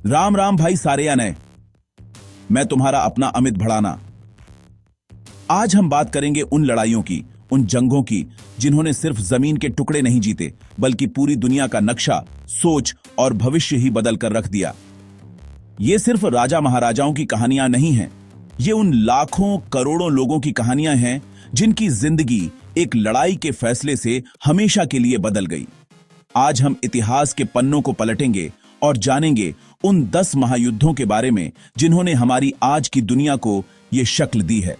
राम राम भाई सारे या नए। मैं तुम्हारा अपना अमित भड़ाना। आज हम बात करेंगे उन लड़ाइयों की, उन जंगों की जिन्होंने सिर्फ जमीन के टुकड़े नहीं जीते बल्कि पूरी दुनिया का नक्शा, सोच और भविष्य ही बदल कर रख दिया। ये सिर्फ राजा महाराजाओं की कहानियां नहीं हैं, ये उन लाखों करोड़ों लोगों की कहानियां हैं जिनकी जिंदगी एक लड़ाई के फैसले से हमेशा के लिए बदल गई। आज हम इतिहास के पन्नों को पलटेंगे और जानेंगे उन 10 महायुद्धों के बारे में जिन्होंने हमारी आज की दुनिया को ये शक्ल दी है।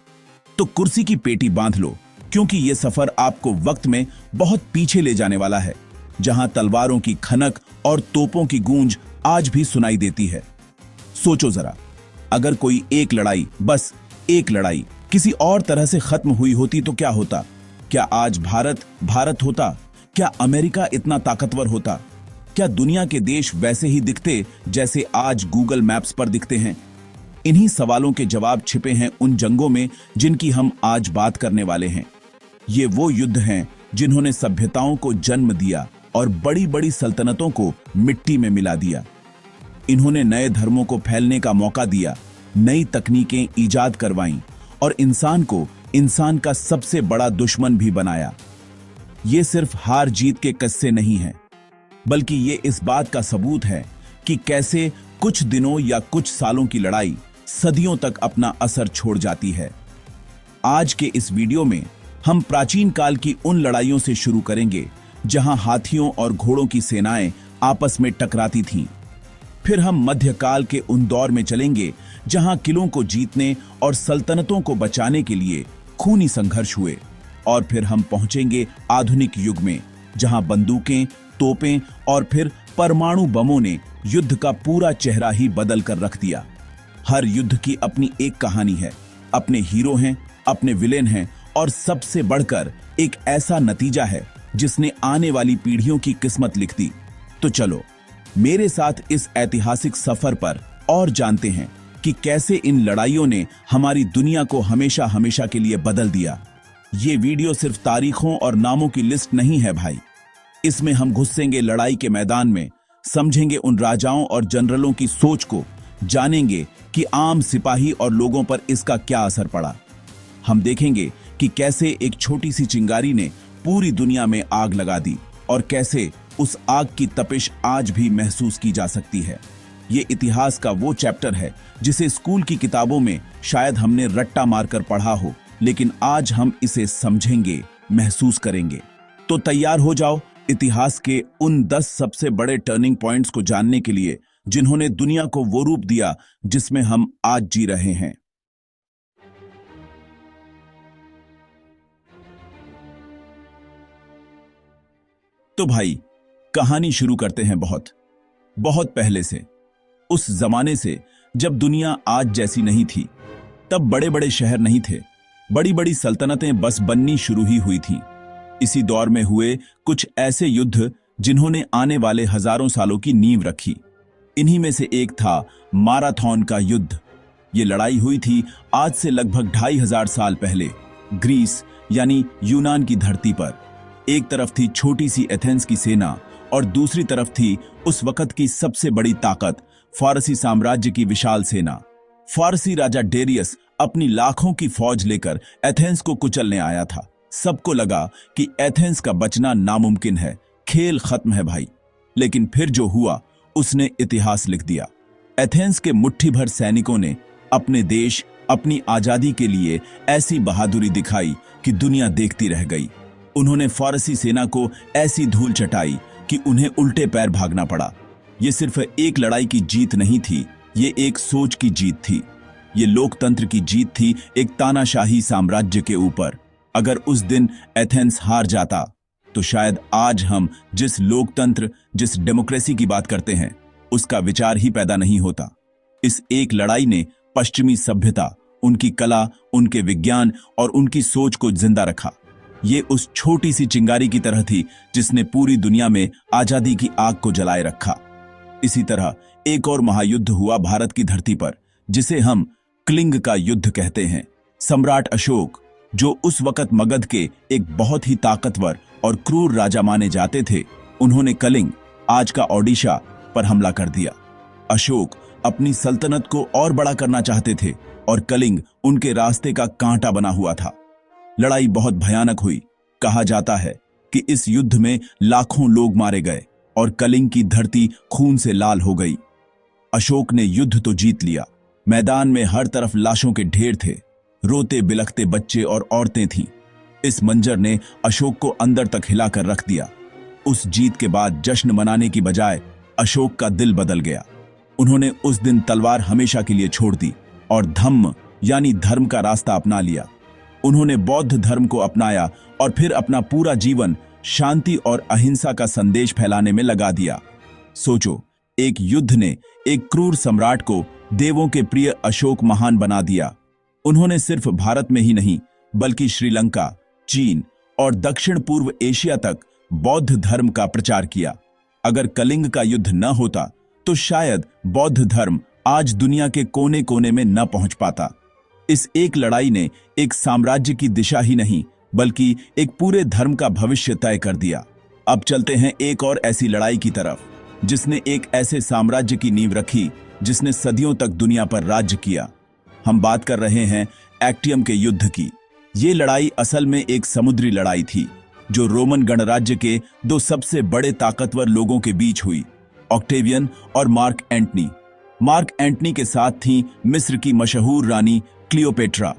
तो कुर्सी की पेटी बांध लो, क्योंकि ये सफर आपको वक्त में बहुत पीछे ले जाने वाला है, जहां तलवारों की खनक और तोपों की गूंज आज भी सुनाई देती है। सोचो जरा, अगर कोई एक लड़ाई, बस एक लड़ाई किसी और तरह से खत्म हुई होती तो क्या होता? क्या आज भारत होता? क्या अमेरिका इतना ताकतवर होता? क्या दुनिया के देश वैसे ही दिखते जैसे आज गूगल मैप्स पर दिखते हैं? इन्हीं सवालों के जवाब छिपे हैं उन जंगों में जिनकी हम आज बात करने वाले हैं। ये वो युद्ध हैं जिन्होंने सभ्यताओं को जन्म दिया और बड़ी बड़ी सल्तनतों को मिट्टी में मिला दिया। इन्होंने नए धर्मों को फैलने का मौका दिया, नई तकनीकें ईजाद करवाईं और इंसान को इंसान का सबसे बड़ा दुश्मन भी बनाया। ये सिर्फ हार जीत के किस्से नहीं हैं, बल्कि ये इस बात का सबूत है कि कैसे कुछ दिनों या कुछ सालों की लड़ाई सदियों तक अपना असर छोड़ जाती है। आज के इस वीडियो में हम प्राचीन काल की उन लड़ाइयों से शुरू करेंगे जहां हाथियों और घोड़ों की सेनाएं आपस में टकराती थीं। फिर हम मध्यकाल के उन दौर में चलेंगे जहां किलों को जीतने और सल्तनतों को बचाने के लिए खूनी संघर्ष हुए। और फिर हम पहुंचेंगे आधुनिक युग में, जहां बंदूकें, तोपें और फिर परमाणु बमों ने युद्ध का पूरा चेहरा ही बदल कर रख दिया। हर युद्ध की अपनी एक कहानी है, अपने हीरो हैं, अपने विलेन हैं और सबसे बढ़कर एक ऐसा नतीजा है जिसने आने वाली पीढ़ियों की किस्मत लिख दी। तो चलो मेरे साथ इस ऐतिहासिक सफर पर और जानते हैं कि कैसे इन लड़ाइयों ने हमारी दुनिया को हमेशा हमेशा के लिए बदल दिया। ये वीडियो सिर्फ तारीखों और नामों की लिस्ट नहीं है भाई। इसमें हम घुसेंगे लड़ाई के मैदान में, समझेंगे उन राजाओं और जनरलों की सोच को, जानेंगे कि आम सिपाही और लोगों पर इसका क्या असर पड़ा। हम देखेंगे कि कैसे एक छोटी सी चिंगारी ने पूरी दुनिया में आग लगा दी और कैसे उस आग की तपिश आज भी महसूस की जा सकती है। ये इतिहास का वो चैप्टर है जिसे स्कूल की किताबों में शायद हमने रट्टा मारकर पढ़ा हो, लेकिन आज हम इसे समझेंगे, महसूस करेंगे। तो तैयार हो जाओ इतिहास के उन 10 सबसे बड़े टर्निंग पॉइंट्स को जानने के लिए जिन्होंने दुनिया को वो रूप दिया जिसमें हम आज जी रहे हैं। तो भाई, कहानी शुरू करते हैं बहुत बहुत पहले से, उस जमाने से जब दुनिया आज जैसी नहीं थी। तब बड़े बड़े शहर नहीं थे, बड़ी बड़ी सल्तनतें बस बननी शुरू ही हुई थीं। इसी दौर में हुए कुछ ऐसे युद्ध जिन्होंने आने वाले हजारों सालों की नींव रखी। इन्हीं में से एक था मैराथन का युद्ध। ये लड़ाई हुई थी आज से लगभग 2500 साल पहले, ग्रीस यानी यूनान की धरती पर। एक तरफ थी छोटी सी एथेंस की सेना और दूसरी तरफ थी उस वक्त की सबसे बड़ी ताकत, फारसी साम्राज्य की विशाल सेना। फारसी राजा डेरियस अपनी लाखों की फौज लेकर एथेंस को कुचलने आया था। सबको लगा कि एथेंस का बचना नामुमकिन है, खेल खत्म है भाई। लेकिन फिर जो हुआ उसने इतिहास लिख दिया। एथेंस के मुट्ठी भर सैनिकों ने अपने देश, अपनी आजादी के लिए ऐसी बहादुरी दिखाई कि दुनिया देखती रह गई। उन्होंने फारसी सेना को ऐसी धूल चटाई कि उन्हें उल्टे पैर भागना पड़ा। ये सिर्फ एक लड़ाई की जीत नहीं थी, ये एक सोच की जीत थी। ये लोकतंत्र की जीत थी एक तानाशाही साम्राज्य के ऊपर। अगर उस दिन एथेंस हार जाता तो शायद आज हम जिस लोकतंत्र, जिस डेमोक्रेसी की बात करते हैं, उसका विचार ही पैदा नहीं होता। इस एक लड़ाई ने पश्चिमी सभ्यता, उनकी कला, उनके विज्ञान और उनकी सोच को जिंदा रखा। ये उस छोटी सी चिंगारी की तरह थी जिसने पूरी दुनिया में आजादी की आग को जलाए रखा। इसी तरह एक और महायुद्ध हुआ भारत की धरती पर, जिसे हम कलिंग का युद्ध कहते हैं। सम्राट अशोक, जो उस वक्त मगध के एक बहुत ही ताकतवर और क्रूर राजा माने जाते थे, उन्होंने कलिंग, आज का ओडिशा, पर हमला कर दिया। अशोक अपनी सल्तनत को और बड़ा करना चाहते थे और कलिंग उनके रास्ते का कांटा बना हुआ था। लड़ाई बहुत भयानक हुई। कहा जाता है कि इस युद्ध में लाखों लोग मारे गए और कलिंग की धरती खून से लाल हो गई। अशोक ने युद्ध तो जीत लिया। मैदान में हर तरफ लाशों के ढेर थे, रोते बिलखते बच्चे और औरतें थीं। इस मंजर ने अशोक को अंदर तक हिलाकर रख दिया। उस जीत के बाद जश्न मनाने की बजाय अशोक का दिल बदल गया। उन्होंने उस दिन तलवार हमेशा के लिए छोड़ दी और धम्म यानी धर्म का रास्ता अपना लिया। उन्होंने बौद्ध धर्म को अपनाया और फिर अपना पूरा जीवन शांति और अहिंसा का संदेश फैलाने में लगा दिया। सोचो, एक युद्ध ने एक क्रूर सम्राट को देवों के प्रिय अशोक महान बना दिया। उन्होंने सिर्फ भारत में ही नहीं बल्कि श्रीलंका, चीन और दक्षिण पूर्व एशिया तक बौद्ध धर्म का प्रचार किया। अगर कलिंग का युद्ध न होता तो शायद बौद्ध धर्म आज दुनिया के कोने कोने में न पहुंच पाता। इस एक लड़ाई ने एक साम्राज्य की दिशा ही नहीं बल्कि एक पूरे धर्म का भविष्य तय कर दिया। अब चलते हैं एक और ऐसी लड़ाई की तरफ जिसने एक ऐसे साम्राज्य की नींव रखी जिसने सदियों तक दुनिया पर राज्य किया। हम बात कर रहे हैं एक्टियम के युद्ध की। ये लड़ाई असल में एक समुद्री लड़ाई थी जो रोमन गणराज्य के दो सबसे बड़े ताकतवर लोगों के बीच हुई, ऑक्टेवियन और मार्क एंटनी। मार्क एंटनी के साथ थी मिस्र की मशहूर रानी क्लियोपेट्रा।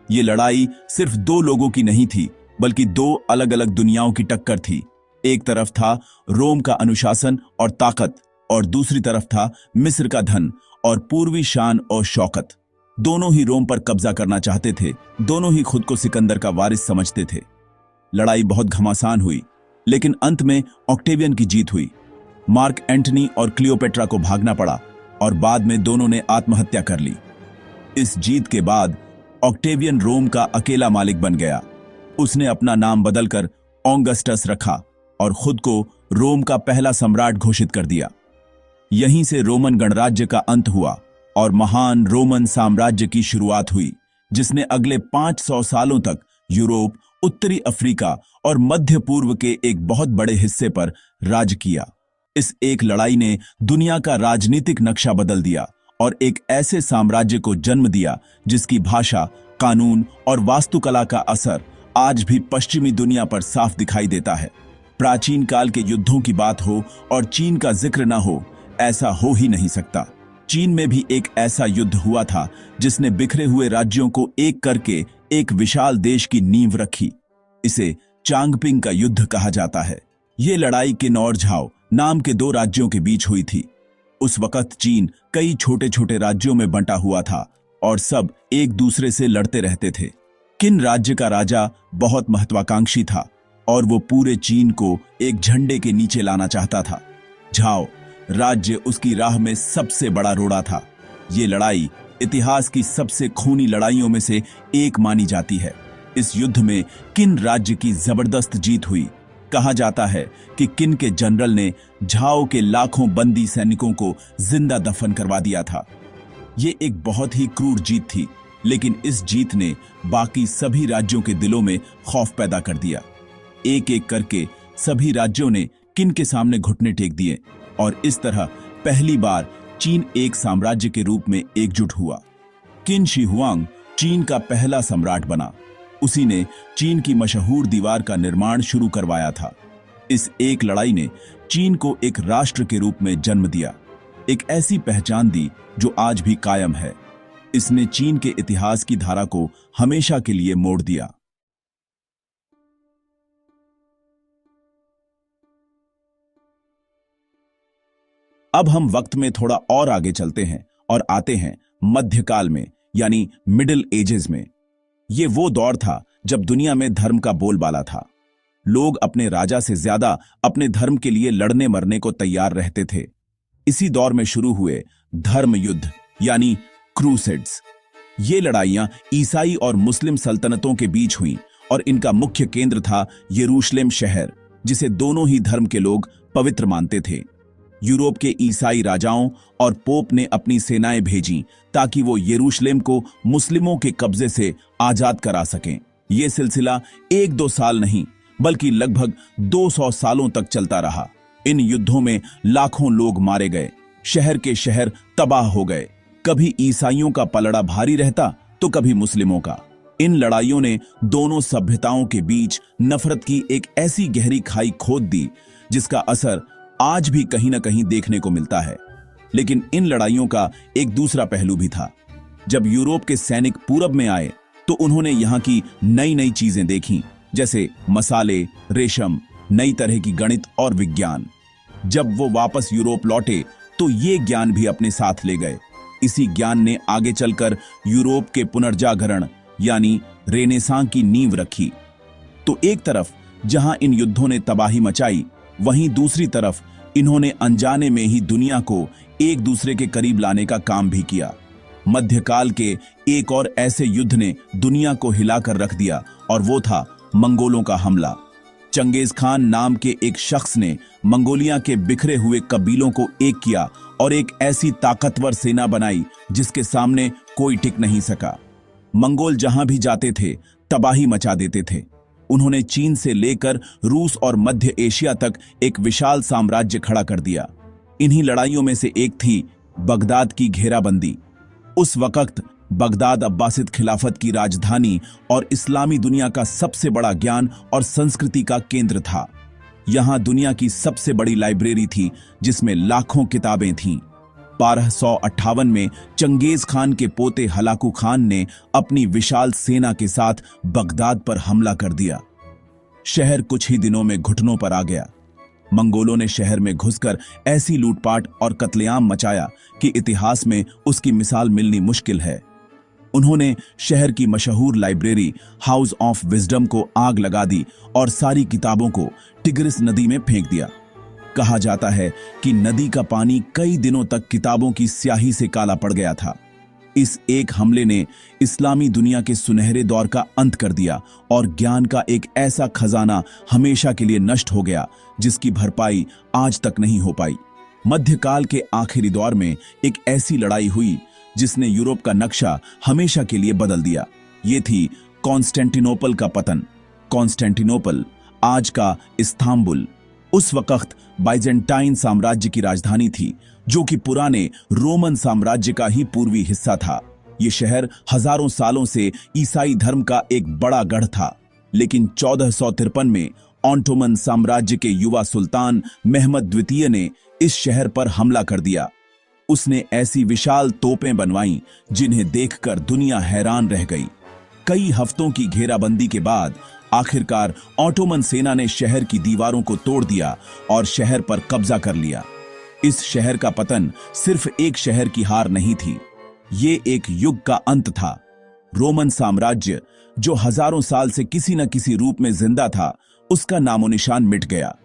ये लड़ाई सिर्फ दो लोगों की नहीं थी बल्कि दो अलग अलग दुनियाओं की टक्कर थी। एक तरफ था रोम का अनुशासन और ताकत और दूसरी तरफ था मिस्र का धन और पूर्वी शान और शौकत। दोनों ही रोम पर कब्जा करना चाहते थे, दोनों ही खुद को सिकंदर का वारिस समझते थे। लड़ाई बहुत घमासान हुई लेकिन अंत में ऑक्टेवियन की जीत हुई। मार्क एंटनी और क्लियोपेट्रा को भागना पड़ा और बाद में दोनों ने आत्महत्या कर ली। इस जीत के बाद ऑक्टेवियन रोम का अकेला मालिक बन गया। उसने अपना नाम बदलकर ऑगस्टस रखा और खुद को रोम का पहला सम्राट घोषित कर दिया। यहीं से रोमन गणराज्य का अंत हुआ और महान रोमन साम्राज्य की शुरुआत हुई जिसने अगले 500 सालों तक यूरोप, उत्तरी अफ्रीका और मध्य पूर्व के एक बहुत बड़े हिस्से पर राज किया। इस एक लड़ाई ने दुनिया का राजनीतिक नक्शा बदल दिया और एक ऐसे साम्राज्य को जन्म दिया जिसकी भाषा, कानून और वास्तुकला का असर आज भी पश्चिमी दुनिया पर साफ दिखाई देता है। प्राचीन काल के युद्धों की बात हो और चीन का जिक्र न हो, ऐसा हो ही नहीं सकता। चीन में भी एक ऐसा युद्ध हुआ था जिसने बिखरे हुए राज्यों को एक करके एक विशाल देश की नींव रखी। इसे चांगपिंग का युद्ध कहा जाता है। ये लड़ाई किन और झाओ नाम के दो राज्यों के बीच हुई थी। उस वक्त चीन कई छोटे छोटे राज्यों में बंटा हुआ था और सब एक दूसरे से लड़ते रहते थे। किन राज्य का राजा बहुत महत्वाकांक्षी था और वो पूरे चीन को एक झंडे के नीचे लाना चाहता था। झाओ राज्य उसकी राह में सबसे बड़ा रोड़ा था। ये लड़ाई इतिहास की सबसे खूनी लड़ाइयों में से एक मानी जाती है। इस युद्ध में किन राज्य की जबरदस्त जीत हुई। कहा जाता है कि किन के जनरल ने झाओ के लाखों बंदी सैनिकों को जिंदा दफन करवा दिया था। ये एक बहुत ही क्रूर जीत थी लेकिन इस जीत ने बाकी सभी राज्यों के दिलों में खौफ पैदा कर दिया। एक एक करके सभी राज्यों ने किन के सामने घुटने टेक दिए और इस तरह पहली बार चीन एक साम्राज्य के रूप में एकजुट हुआ। किन शी हुआंग चीन का पहला सम्राट बना। उसी ने चीन की मशहूर दीवार का निर्माण शुरू करवाया था। इस एक लड़ाई ने चीन को एक राष्ट्र के रूप में जन्म दिया, एक ऐसी पहचान दी जो आज भी कायम है। इसने चीन के इतिहास की धारा को हमेशा के लिए मोड़ दिया। अब हम वक्त में थोड़ा और आगे चलते हैं और आते हैं मध्यकाल में यानी मिडिल एजेस में। ये वो दौर था जब दुनिया में धर्म का बोलबाला था। लोग अपने राजा से ज्यादा अपने धर्म के लिए लड़ने मरने को तैयार रहते थे। इसी दौर में शुरू हुए धर्म युद्ध यानी क्रूसेड्स। ये लड़ाइयां ईसाई और मुस्लिम सल्तनतों के बीच हुईं और इनका मुख्य केंद्र था यरूशलेम शहर, जिसे दोनों ही धर्म के लोग पवित्र मानते थे। यूरोप के ईसाई राजाओं और पोप ने अपनी सेनाएं भेजीं ताकि वो यरूशलेम को मुस्लिमों के कब्जे से आजाद करा सकें। ये सिलसिला 1-2 साल नहीं बल्कि लगभग 200 सालों तक चलता रहा। इन युद्धों में लाखों लोग मारे गए, शहर के शहर तबाह हो गए। कभी ईसाइयों का पलड़ा भारी रहता तो कभी मुस्लिमों का। इन लड़ाइयों ने दोनों सभ्यताओं के बीच नफरत की एक ऐसी गहरी खाई खोद दी जिसका असर आज भी कहीं न कहीं देखने को मिलता है। लेकिन इन लड़ाइयों का एक दूसरा पहलू भी था। जब यूरोप के सैनिक पूरब में आए तो उन्होंने यहां की नई नई चीजें देखीं, जैसे मसाले, रेशम, नई तरह की गणित और विज्ञान। जब वो वापस यूरोप लौटे तो ये ज्ञान भी अपने साथ ले गए। इसी ज्ञान ने आगे चलकर यूरोप के पुनर्जागरण यानी रेनेसां की नींव रखी। तो एक तरफ जहां इन युद्धों ने तबाही मचाई, वहीं दूसरी तरफ इन्होंने अनजाने में ही दुनिया को एक दूसरे के करीब लाने का काम भी किया। मध्यकाल के एक और ऐसे युद्ध ने दुनिया को हिलाकर रख दिया और वो था मंगोलों का हमला। चंगेज खान नाम के एक शख्स ने मंगोलिया के बिखरे हुए कबीलों को एक किया और एक ऐसी ताकतवर सेना बनाई जिसके सामने कोई टिक नहीं सका। मंगोल जहां भी जाते थे तबाही मचा देते थे। उन्होंने चीन से लेकर रूस और मध्य एशिया तक एक विशाल साम्राज्य खड़ा कर दिया। इन्हीं लड़ाइयों में से एक थी बगदाद की घेराबंदी। उस वक्त बगदाद अब्बासिद खिलाफत की राजधानी और इस्लामी दुनिया का सबसे बड़ा ज्ञान और संस्कृति का केंद्र था। यहां दुनिया की सबसे बड़ी लाइब्रेरी थी जिसमें लाखों किताबें थीं। 1258 में चंगेज खान के पोते हलाकू खान ने अपनी विशाल सेना के साथ बगदाद पर हमला कर दिया। शहर कुछ ही दिनों में घुटनों पर आ गया। मंगोलों ने शहर में घुसकर ऐसी लूटपाट और कत्लेआम मचाया कि इतिहास में उसकी मिसाल मिलनी मुश्किल है। उन्होंने शहर की मशहूर लाइब्रेरी हाउस ऑफ विजडम को आग लगा दी और सारी किताबों को टिग्रिस नदी में फेंक दिया। कहा जाता है कि नदी का पानी कई दिनों तक किताबों की स्याही से काला पड़ गया था। इस एक हमले ने इस्लामी दुनिया के सुनहरे दौर का अंत कर दिया और ज्ञान का एक ऐसा खजाना हमेशा के लिए नष्ट हो गया जिसकी भरपाई आज तक नहीं हो पाई। मध्यकाल के आखिरी दौर में एक ऐसी लड़ाई हुई जिसने यूरोप का नक्शा हमेशा के लिए बदल दिया। ये थी कॉन्स्टेंटिनोपल का पतन। कॉन्स्टेंटिनोपल, आज का इस्तांबुल, उस वक्त बाइजेंटाइन साम्राज्य की राजधानी थी, जो कि पुराने रोमन साम्राज्य का ही पूर्वी हिस्सा था। ये शहर हजारों सालों से ईसाई धर्म का एक बड़ा गढ़ था। लेकिन 1453 में ऑटोमन साम्राज्य के युवा सुल्तान मेहमद द्वितीय ने इस शहर पर हमला कर दिया। उसने ऐसी विशाल तोपें बनवाईं जिन्हें देखकर दुनिया हैरान रह गई। कई हफ्तों की घेराबंदी के बाद आखिरकार ऑटोमन सेना ने शहर की दीवारों को तोड़ दिया और शहर पर कब्जा कर लिया। इस शहर का पतन सिर्फ एक शहर की हार नहीं थी, ये एक युग का अंत था। रोमन साम्राज्य, जो हजारों साल से किसी न किसी रूप में जिंदा था, उसका नामो निशान मिट गया।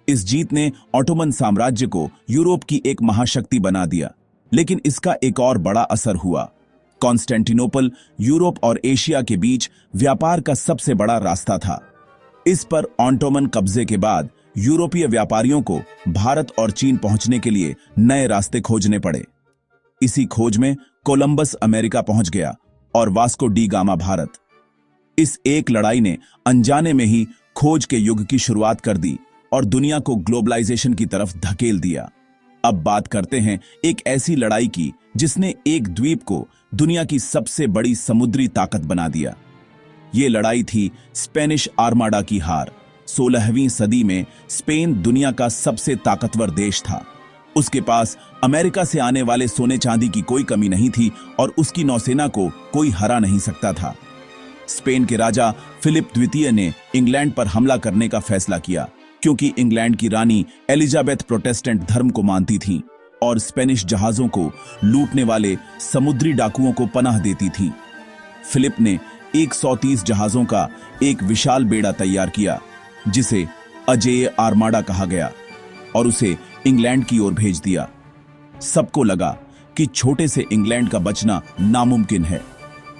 इस जीत ने ऑटोमन साम्राज्य को यूरोप की एक महाशक्ति बना दिया। लेकिन इसका एक और बड़ा असर हुआ। कॉन्स्टेंटिनोपल यूरोप और एशिया के बीच व्यापार का सबसे बड़ा रास्ता था। इस पर ऑटोमन कब्जे के बाद यूरोपीय व्यापारियों को भारत और चीन पहुंचने के लिए नए रास्ते खोजने पड़े। इसी खोज में कोलंबस अमेरिका पहुंच गया और वास्को डी गामा भारत। इस एक लड़ाई ने अनजाने में ही खोज के युग की शुरुआत कर दी और दुनिया को ग्लोबलाइजेशन की तरफ धकेल दिया। अब बात करते हैं एक ऐसी लड़ाई की जिसने एक द्वीप को दुनिया की सबसे बड़ी समुद्री ताकत बना दिया। ये लड़ाई थी स्पेनिश आर्माडा की हार। 16वीं सदी में स्पेन दुनिया का सबसे ताकतवर देश था। उसके पास अमेरिका से आने वाले सोने चांदी की कोई कमी नहीं थी और उसकी नौसेना को कोई हरा नहीं सकता था। स्पेन के राजा फिलिप द्वितीय ने इंग्लैंड पर हमला करने का फैसला किया, क्योंकि इंग्लैंड की रानी एलिजाबेथ प्रोटेस्टेंट धर्म को मानती थी और स्पेनिश जहाजों को लूटने वाले समुद्री डाकुओं को पनाह देती थी। फिलिप ने 130 जहाजों का एक विशाल बेड़ा तैयार किया, जिसे अजेय आर्माडा कहा गया, और उसे इंग्लैंड की ओर भेज दिया। सबको लगा कि छोटे से इंग्लैंड का बचना नामुमकिन है,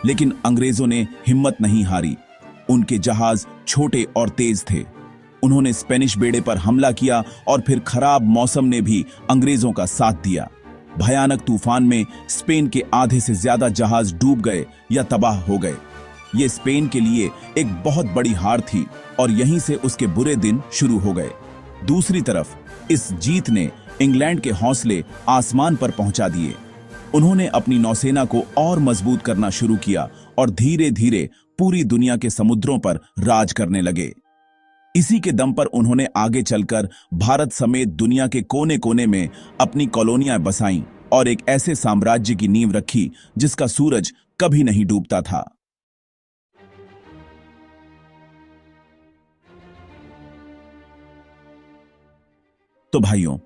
लेकिन अंग्रेजों ने हिम्मत नहीं हारी। उनके जहाज छोटे और तेज थे। उन्होंने स्पेनिश बेड़े पर हमला किया और फिर खराब मौसम ने भी अंग्रेजों का साथ दिया। भयानक तूफान में स्पेन के आधे से ज्यादा जहाज डूब गए या तबाह हो गए। ये स्पेन के लिए एक बहुत बड़ी हार थी और यहीं से उसके बुरे दिन शुरू हो गए। दूसरी तरफ इस जीत ने इंग्लैंड के हौसले आसमान पर पहुंचा दिए। उन्होंने अपनी नौसेना को और मजबूत करना शुरू किया और धीरे धीरे पूरी दुनिया के समुद्रों पर राज करने लगे। इसी के दम पर उन्होंने आगे चलकर भारत समेत दुनिया के कोने कोने में अपनी कॉलोनियां बसाईं और एक ऐसे साम्राज्य की नींव रखी जिसका सूरज कभी नहीं डूबता था। तो भाइयों,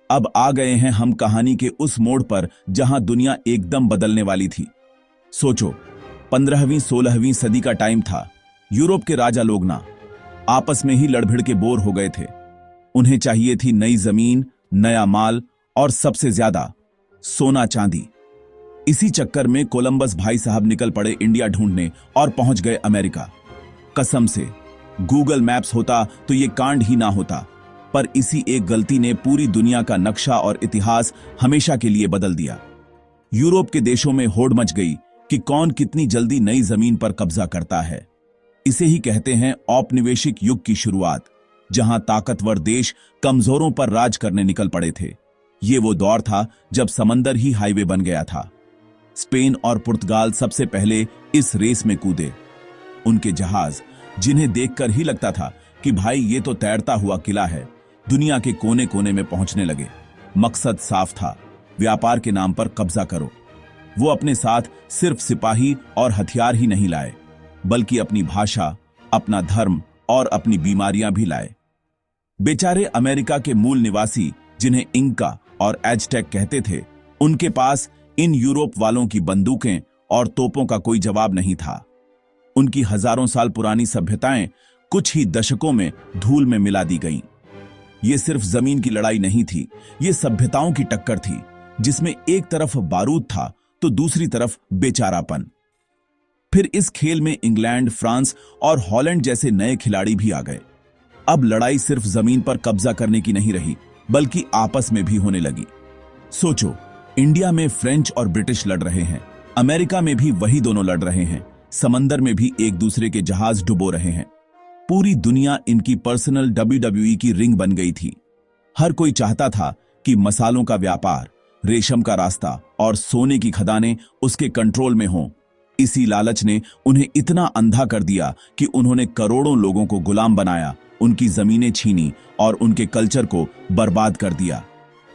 अब आ गए हैं हम कहानी के उस मोड़ पर जहां दुनिया एकदम बदलने वाली थी। सोचो, 15वीं 16वीं सदी का टाइम था। यूरोप के राजा लोग ना आपस में ही लड़भिड़ के बोर हो गए थे। उन्हें चाहिए थी नई जमीन, नया माल और सबसे ज्यादा सोना चांदी। इसी चक्कर में कोलंबस भाई साहब निकल पड़े इंडिया ढूंढने और पहुंच गए अमेरिका। कसम से गूगल मैप्स होता तो ये कांड ही ना होता, पर इसी एक गलती ने पूरी दुनिया का नक्शा और इतिहास हमेशा के लिए बदल दिया। यूरोप के देशों में होड़ मच गई कि कौन कितनी जल्दी नई जमीन पर कब्जा करता है। इसे ही कहते हैं औपनिवेशिक युग की शुरुआत, जहां ताकतवर देश कमजोरों पर राज करने निकल पड़े थे। ये वो दौर था जब समंदर ही हाईवे बन गया था। स्पेन और पुर्तगाल सबसे पहले इस रेस में कूदे। उनके जहाज, जिन्हें देखकर ही लगता था कि भाई ये तो तैरता हुआ किला है, दुनिया के कोने कोने में पहुंचने लगे। मकसद साफ था, व्यापार के नाम पर कब्जा करो। वो अपने साथ सिर्फ सिपाही और हथियार ही नहीं लाए, बल्कि अपनी भाषा, अपना धर्म और अपनी बीमारियां भी लाए। बेचारे अमेरिका के मूल निवासी, जिन्हें इंका और एज़टेक कहते थे, उनके पास इन यूरोप वालों की बंदूकें और तोपों का कोई जवाब नहीं था। उनकी हजारों साल पुरानी सभ्यताएं कुछ ही दशकों में धूल में मिला दी गईं। ये सिर्फ जमीन की लड़ाई नहीं थी, ये सभ्यताओं की टक्कर थी, जिसमें एक तरफ बारूद था तो दूसरी तरफ बेचारापन। फिर इस खेल में इंग्लैंड, फ्रांस और हॉलैंड जैसे नए खिलाड़ी भी आ गए। अब लड़ाई सिर्फ जमीन पर कब्जा करने की नहीं रही, बल्कि आपस में भी होने लगी। सोचो, इंडिया में फ्रेंच और ब्रिटिश लड़ रहे हैं, अमेरिका में भी वही दोनों लड़ रहे हैं, समंदर में भी एक दूसरे के जहाज डुबो रहे हैं। पूरी दुनिया इनकी पर्सनल WWE की रिंग बन गई थी। हर कोई चाहता था कि मसालों का व्यापार, रेशम का रास्ता और सोने की खदानें उसके कंट्रोल में हों। इसी लालच ने उन्हें इतना अंधा कर दिया कि उन्होंने करोड़ों लोगों को गुलाम बनाया, उनकी जमीनें छीनी और उनके कल्चर को बर्बाद कर दिया।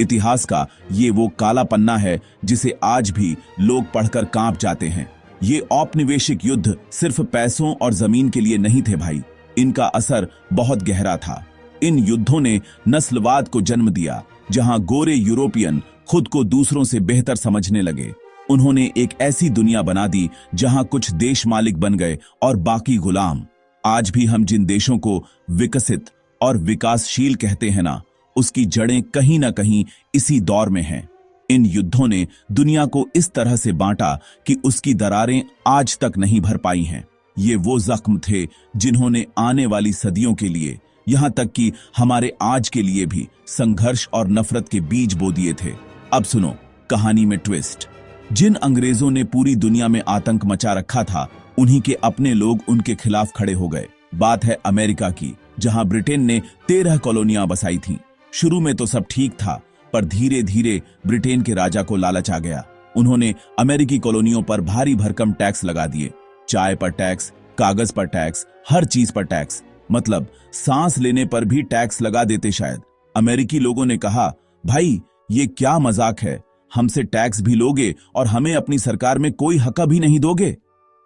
इतिहास का ये वो काला पन्ना है जिसे आज भी लोग पढ़कर कांप जाते हैं। ये औपनिवेशिक युद्ध सिर्फ पैसों और जमीन के लिए नहीं थे भाई, इनका असर बहुत गहरा था। इन युद्धों ने नस्लवाद को जन्म दिया, जहां गोरे यूरोपियन खुद को दूसरों से बेहतर समझने लगे। उन्होंने एक ऐसी दुनिया बना दी जहां कुछ देश मालिक बन गए और बाकी गुलाम। आज भी हम जिन देशों को विकसित और विकासशील कहते हैं ना, उसकी जड़ें कहीं ना कहीं इसी दौर में हैं। इन युद्धों ने दुनिया को इस तरह से बांटा कि उसकी दरारें आज तक नहीं भर पाई हैं। ये वो जख्म थे जिन्होंने आने वाली सदियों के लिए, यहां तक कि हमारे आज के लिए भी संघर्ष और नफरत के बीज बो दिए थे। अब सुनो कहानी में ट्विस्ट। जिन अंग्रेजों ने पूरी दुनिया में आतंक मचा रखा था, उन्हीं के अपने लोग उनके खिलाफ खड़े हो गए। बात है अमेरिका की, जहां ब्रिटेन ने 13 कॉलोनियां बसाई थीं। शुरू में तो सब ठीक था, पर धीरे धीरे ब्रिटेन के राजा को लालच आ गया। उन्होंने अमेरिकी कॉलोनियों पर भारी भरकम टैक्स लगा दिए। चाय पर टैक्स, कागज पर टैक्स, हर चीज पर टैक्स, मतलब सांस लेने पर भी टैक्स लगा देते शायद। अमेरिकी लोगों ने कहा, भाई ये क्या मजाक है, हमसे टैक्स भी लोगे और हमें अपनी सरकार में कोई हक भी नहीं दोगे।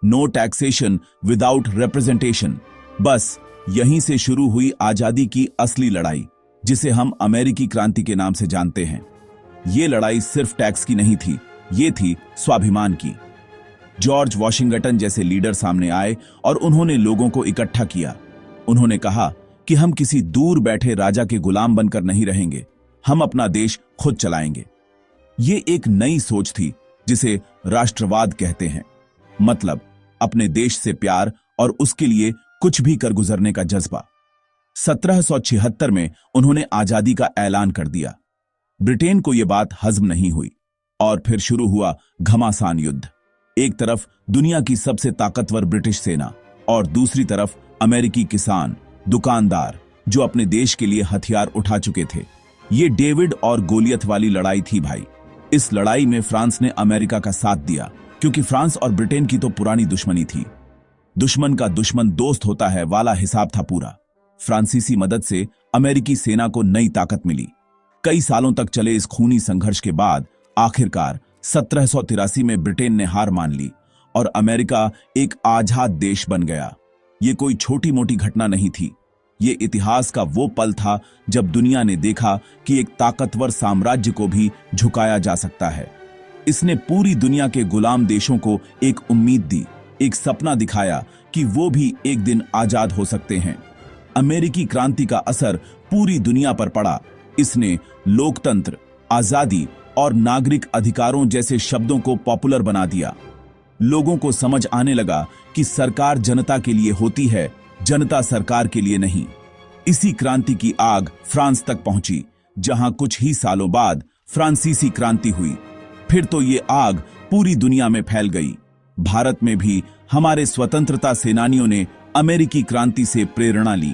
No taxation without representation. बस यहीं से शुरू हुई आजादी की असली लड़ाई, जिसे हम अमेरिकी क्रांति के नाम से जानते हैं। ये लड़ाई सिर्फ टैक्स की नहीं थी, ये थी स्वाभिमान की। जॉर्ज वॉशिंगटन जैसे लीडर सामने आए और उन्होंने लोगों को इकट्ठा किया। उन्होंने कहा कि हम किसी दूर बैठे राजा के गुलाम बनकर नहीं रहेंगे, हम अपना देश खुद चलाएंगे। ये एक नई सोच थी जिसे राष्ट्रवाद कहते हैं, मतलब अपने देश से प्यार और उसके लिए कुछ भी कर गुजरने का जज्बा। 1776 में उन्होंने आजादी का ऐलान कर दिया। ब्रिटेन को यह बात हजम नहीं हुई और फिर शुरू हुआ घमासान युद्ध। एक तरफ दुनिया की सबसे ताकतवर ब्रिटिश सेना और दूसरी तरफ अमेरिकी किसान, दुकानदार जो अपने देश के लिए हथियार उठा चुके थे। ये डेविड और गोलियत वाली लड़ाई थी भाई। इस लड़ाई में फ्रांस ने अमेरिका का साथ दिया, क्योंकि फ्रांस और ब्रिटेन की तो पुरानी दुश्मनी थी। दुश्मन का दुश्मन दोस्त होता है वाला हिसाब था पूरा। फ्रांसीसी मदद से अमेरिकी सेना को नई ताकत मिली। कई सालों तक चले इस खूनी संघर्ष के बाद आखिरकार 1783 में ब्रिटेन ने हार मान ली और अमेरिका एक आजाद देश बन गया। ये कोई छोटी मोटी घटना नहीं थी। ये इतिहास का वो पल था जब दुनिया ने देखा कि एक ताकतवर साम्राज्य को भी झुकाया जा सकता है। इसने पूरी दुनिया के गुलाम देशों को एक उम्मीद दी, एक सपना दिखाया कि वो भी एक दिन आजाद हो सकते हैं। अमेरिकी क्रांति का असर पूरी दुनिया पर पड़ा। इसने लोकतंत्र, आजादी और नागरिक अधिकारों जैसे शब्दों को पॉपुलर बना दिया। लोगों को समझ आने लगा कि सरकार जनता के लिए होती है, जनता सरकार के लिए नहीं। इसी क्रांति की आग फ्रांस तक पहुंची, जहां कुछ ही सालों बाद फ्रांसीसी क्रांति हुई। फिर तो ये आग पूरी दुनिया में फैल गई। भारत में भी हमारे स्वतंत्रता सेनानियों ने अमेरिकी क्रांति से प्रेरणा ली।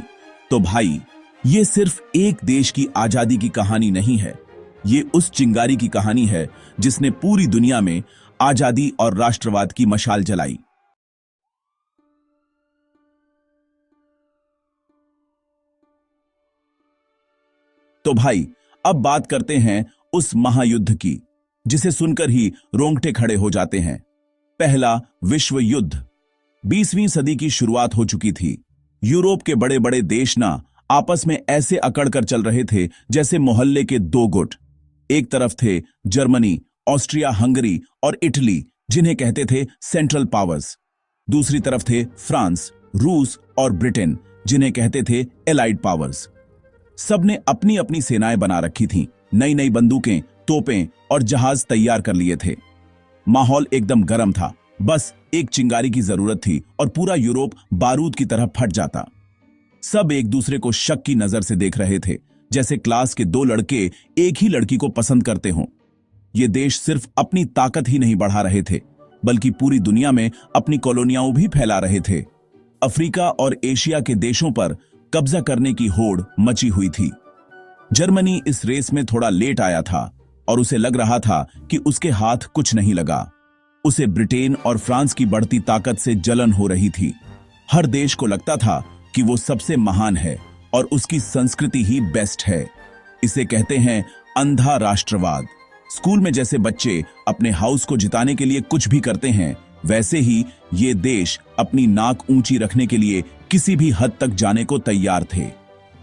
तो भाई, ये सिर्फ एक देश की आजादी की कहानी नहीं है, ये उस चिंगारी की कहानी है जिसने पूरी दुनिया में आजादी और राष्ट्रवाद की मशाल जलाई। तो भाई, अब बात करते हैं उस महायुद्ध की जिसे सुनकर ही रोंगटे खड़े हो जाते हैं। पहला विश्व युद्ध। 20वीं सदी की शुरुआत हो चुकी थी। यूरोप के बड़े बड़े देश ना आपस में ऐसे अकड़ कर चल रहे थे जैसे मोहल्ले के दो गुट। एक तरफ थे जर्मनी, ऑस्ट्रिया हंगरी और इटली, जिन्हें कहते थे सेंट्रल पावर्स। दूसरी तरफ थे फ्रांस, रूस और ब्रिटेन, जिन्हें कहते थे एलाइड पावर्स। सबने अपनी अपनी सेनाएं बना रखी थीं, नई नई बंदूकें, तोपें और जहाज तैयार कर लिए थे। माहौल एकदम गर्म था, बस एक चिंगारी की जरूरत थी और पूरा यूरोप बारूद की तरह फट जाता। सब एक दूसरे को शक की नजर से देख रहे थे, जैसे क्लास के दो लड़के एक ही लड़की को पसंद करते हों। ये देश सिर्फ अपनी ताकत ही नहीं बढ़ा रहे थे, बल्कि पूरी दुनिया में अपनी कॉलोनियां भी फैला रहे थे। अफ्रीका और एशिया के देशों पर कब्जा करने की होड़ मची हुई थी। जर्मनी इस रेस में थोड़ा लेट आया था और उसे लग रहा था कि उसके हाथ कुछ नहीं लगा। उसे ब्रिटेन और फ्रांस की बढ़ती ताकत से जलन हो रही थी। हर देश को लगता था कि वो सबसे महान है और उसकी संस्कृति ही बेस्ट है। इसे कहते हैं अंधा राष्ट्रवाद। स्कूल में जैसे बच्चे अपने हाउस को जिताने के लिए कुछ भी करते हैं, वैसे ही ये देश अपनी नाक ऊंची रखने के लिए किसी भी हद तक जाने को तैयार थे।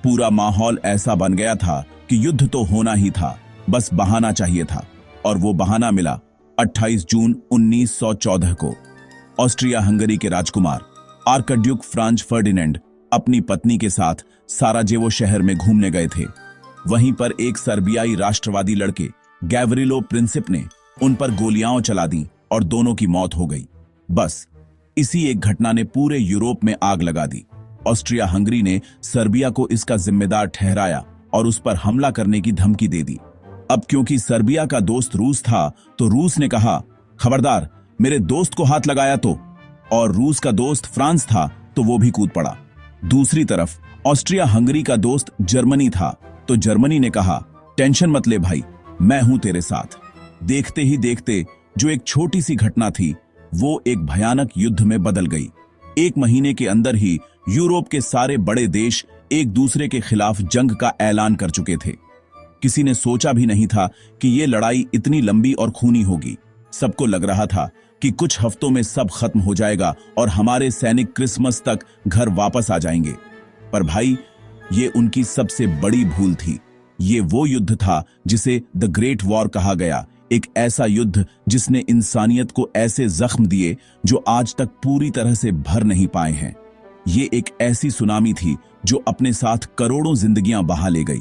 पूरा माहौल ऐसा बन गया था कि युद्ध तो होना ही था, बस बहाना चाहिए था। और वो बहाना मिला 28 जून 1914 को। ऑस्ट्रिया हंगरी के राजकुमार आर्कड्यूक फ्रांज फर्डिनेंड अपनी पत्नी के साथ साराजेवो शहर में घूमने गए थे। वहीं पर एक सर्बियाई राष्ट्रवादी लड़के गैवरिलो प्रिंसिप ने उन पर गोलियां चला दी और दोनों की मौत हो गई। बस इसी एक घटना ने पूरे यूरोप में आग लगा दी। ऑस्ट्रिया हंगरी ने सर्बिया को इसका जिम्मेदार ठहराया और उस पर हमला करने की धमकी दे दी। अब क्योंकि सर्बिया का दोस्त रूस था, तो रूस ने कहा, खबरदार, मेरे दोस्त को हाथ लगाया तो। और रूस का दोस्त फ्रांस था, तो वो भी कूद पड़ा। दूसरी तरफ ऑस्ट्रिया हंगरी का दोस्त जर्मनी था, तो जर्मनी ने कहा, टेंशन मत ले भाई, मैं हूं तेरे साथ। देखते ही देखते जो एक छोटी सी घटना थी, वो एक भयानक युद्ध में बदल गई। एक महीने के अंदर ही यूरोप के सारे बड़े देश एक दूसरे के खिलाफ जंग का ऐलान कर चुके थे। किसी ने सोचा भी नहीं था कि ये लड़ाई इतनी लंबी और खूनी होगी। सबको लग रहा था कि कुछ हफ्तों में सब खत्म हो जाएगा और हमारे सैनिक क्रिसमस तक घर वापस आ जाएंगे। पर भाई, ये उनकी सबसे बड़ी भूल थी। ये वो युद्ध था जिसे द ग्रेट वॉर कहा गया, एक ऐसा युद्ध जिसने इंसानियत को ऐसे जख्म दिए जो आज तक पूरी तरह से भर नहीं पाए हैं। ये एक ऐसी सुनामी थी जो अपने साथ करोड़ों जिंदगियां बहा ले गई।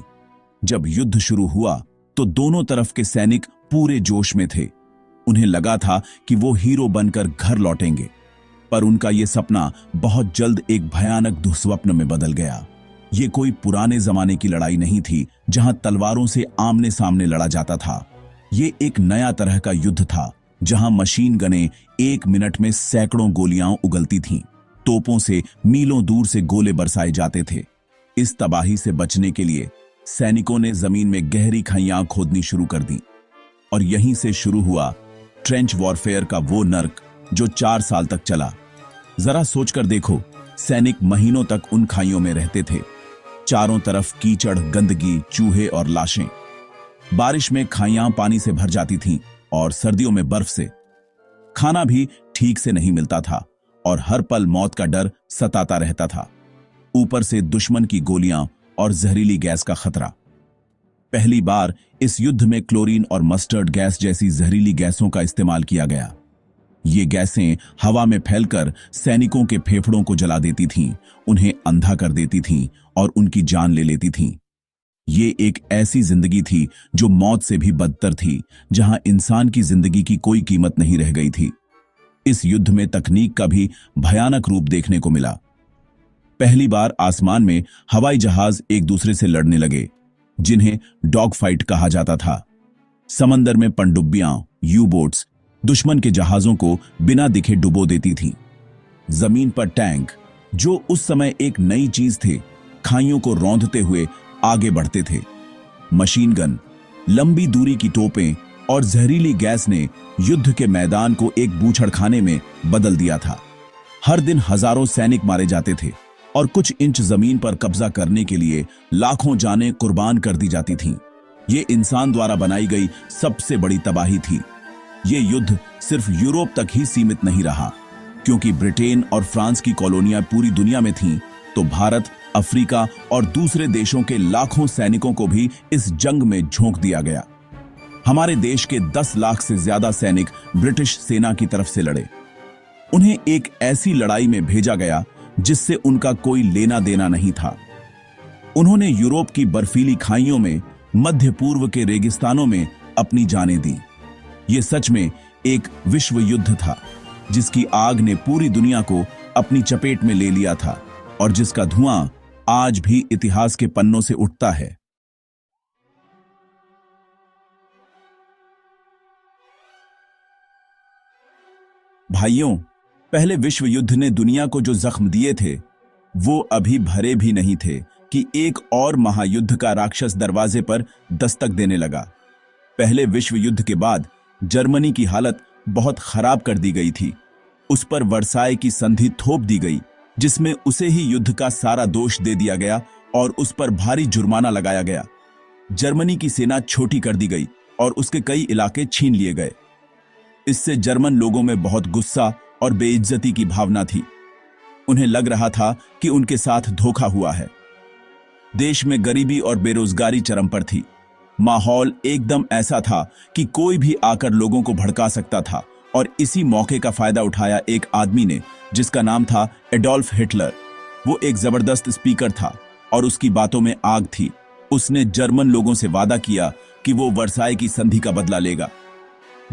जब युद्ध शुरू हुआ तो दोनों तरफ के सैनिक पूरे जोश में थे। उन्हें लगा था कि वो हीरो बनकर घर लौटेंगे, पर उनका ये सपना बहुत जल्द एक भयानक दुस्वप्न में बदल गया। ये कोई पुराने जमाने की लड़ाई नहीं थी जहां तलवारों से आमने सामने लड़ा जाता था। ये एक नया तरह का युद्ध था जहां मशीन गनें 1 मिनट में सैकड़ों गोलियां उगलती थीं। तोपों से मीलों दूर से गोले बरसाए जाते थे। इस तबाही से बचने के लिए सैनिकों ने जमीन में गहरी खाइयां खोदनी शुरू कर दी और यहीं से शुरू हुआ ट्रेंच वॉरफेयर का वो नर्क जो 4 साल तक चला। जरा सोचकर देखो, सैनिक महीनों तक उन खाइयों में रहते थे। चारों तरफ कीचड़, गंदगी, चूहे और लाशें। बारिश में खाइयां पानी से भर जाती थीं और सर्दियों में बर्फ से। खाना भी ठीक से नहीं मिलता था और हर पल मौत का डर सताता रहता था। ऊपर से दुश्मन की गोलियां और जहरीली गैस का खतरा। पहली बार इस युद्ध में क्लोरीन और मस्टर्ड गैस जैसी जहरीली गैसों का इस्तेमाल किया गया। ये गैसें हवा में फैलकर सैनिकों के फेफड़ों को जला देती थीं, उन्हें अंधा कर देती थीं और उनकी जान ले लेती थीं। ये एक ऐसी जिंदगी थी जो मौत से भी बदतर थी, जहां इंसान की जिंदगी की कोई कीमत नहीं रह गई थी। इस युद्ध में तकनीक का भी भयानक रूप देखने को मिला। पहली बार आसमान में हवाई जहाज एक दूसरे से लड़ने लगे, जिन्हें डॉग फाइट कहा जाता था। समंदर में पनडुब्बियां, यू बोट्स दुश्मन के जहाजों को बिना दिखे डुबो देती थीं। जमीन पर टैंक, जो उस समय एक नई चीज थे, खाइयों को रौंदते हुए आगे बढ़ते थे। मशीन गन, लंबी दूरी की तोपें और जहरीली गैस ने युद्ध के मैदान को एक बूछड़खाने में बदल दिया था। हर दिन हजारों सैनिक मारे जाते थे और कुछ इंच जमीन पर कब्जा करने के लिए लाखों जानें कुर्बान कर दी जाती थीं। ये इंसान द्वारा बनाई गई सबसे बड़ी तबाही थी। ये युद्ध सिर्फ यूरोप तक ही सीमित नहीं रहा, क्योंकि ब्रिटेन और फ्रांस की कॉलोनियां पूरी दुनिया में थीं, तो भारत, अफ्रीका और दूसरे देशों के लाखों सैनिकों को भी इस जंग में झोंक दिया गया। हमारे देश के 10 लाख से ज्यादा सैनिक ब्रिटिश सेना की तरफ से लड़े। उन्हें एक ऐसी लड़ाई में भेजा गया जिससे उनका कोई लेना देना नहीं था। उन्होंने यूरोप की बर्फीली खाइयों में, मध्य पूर्व के रेगिस्तानों में अपनी जानें दी। ये सच में एक विश्व युद्ध था, जिसकी आग ने पूरी दुनिया को अपनी चपेट में ले लिया था और जिसका धुआं आज भी इतिहास के पन्नों से उठता है। भाइयों, पहले विश्व युद्ध ने दुनिया को जो जख्म दिए थे, वो अभी भरे भी नहीं थे कि एक और महायुद्ध का राक्षस दरवाजे पर दस्तक देने लगा। पहले विश्व युद्ध के बाद जर्मनी की हालत बहुत खराब कर दी गई थी। उस पर वर्साय की संधि थोप दी गई, जिसमें उसे ही युद्ध का सारा दोष दे दिया गया और उस पर भारी जुर्माना लगाया गया। जर्मनी की सेना छोटी कर दी गई और उसके कई इलाके छीन लिए गए। इससे जर्मन लोगों में बहुत गुस्सा और बेइज्जती की भावना थी। उन्हें लग रहा था कि उनके साथ धोखा हुआ है। देश में गरीबी और बेरोजगारी चरम पर थी। माहौल एकदम ऐसा था कि कोई भी आकर लोगों को भड़का सकता था, और इसी मौके का फायदा उठाया एक आदमी ने, जिसका नाम था एडोल्फ हिटलर। वो एक जबरदस्त स्पीकर था और उसकी बातों में आग थी। उसने जर्मन लोगों से वादा किया कि वो वर्साय की संधि का बदला लेगा,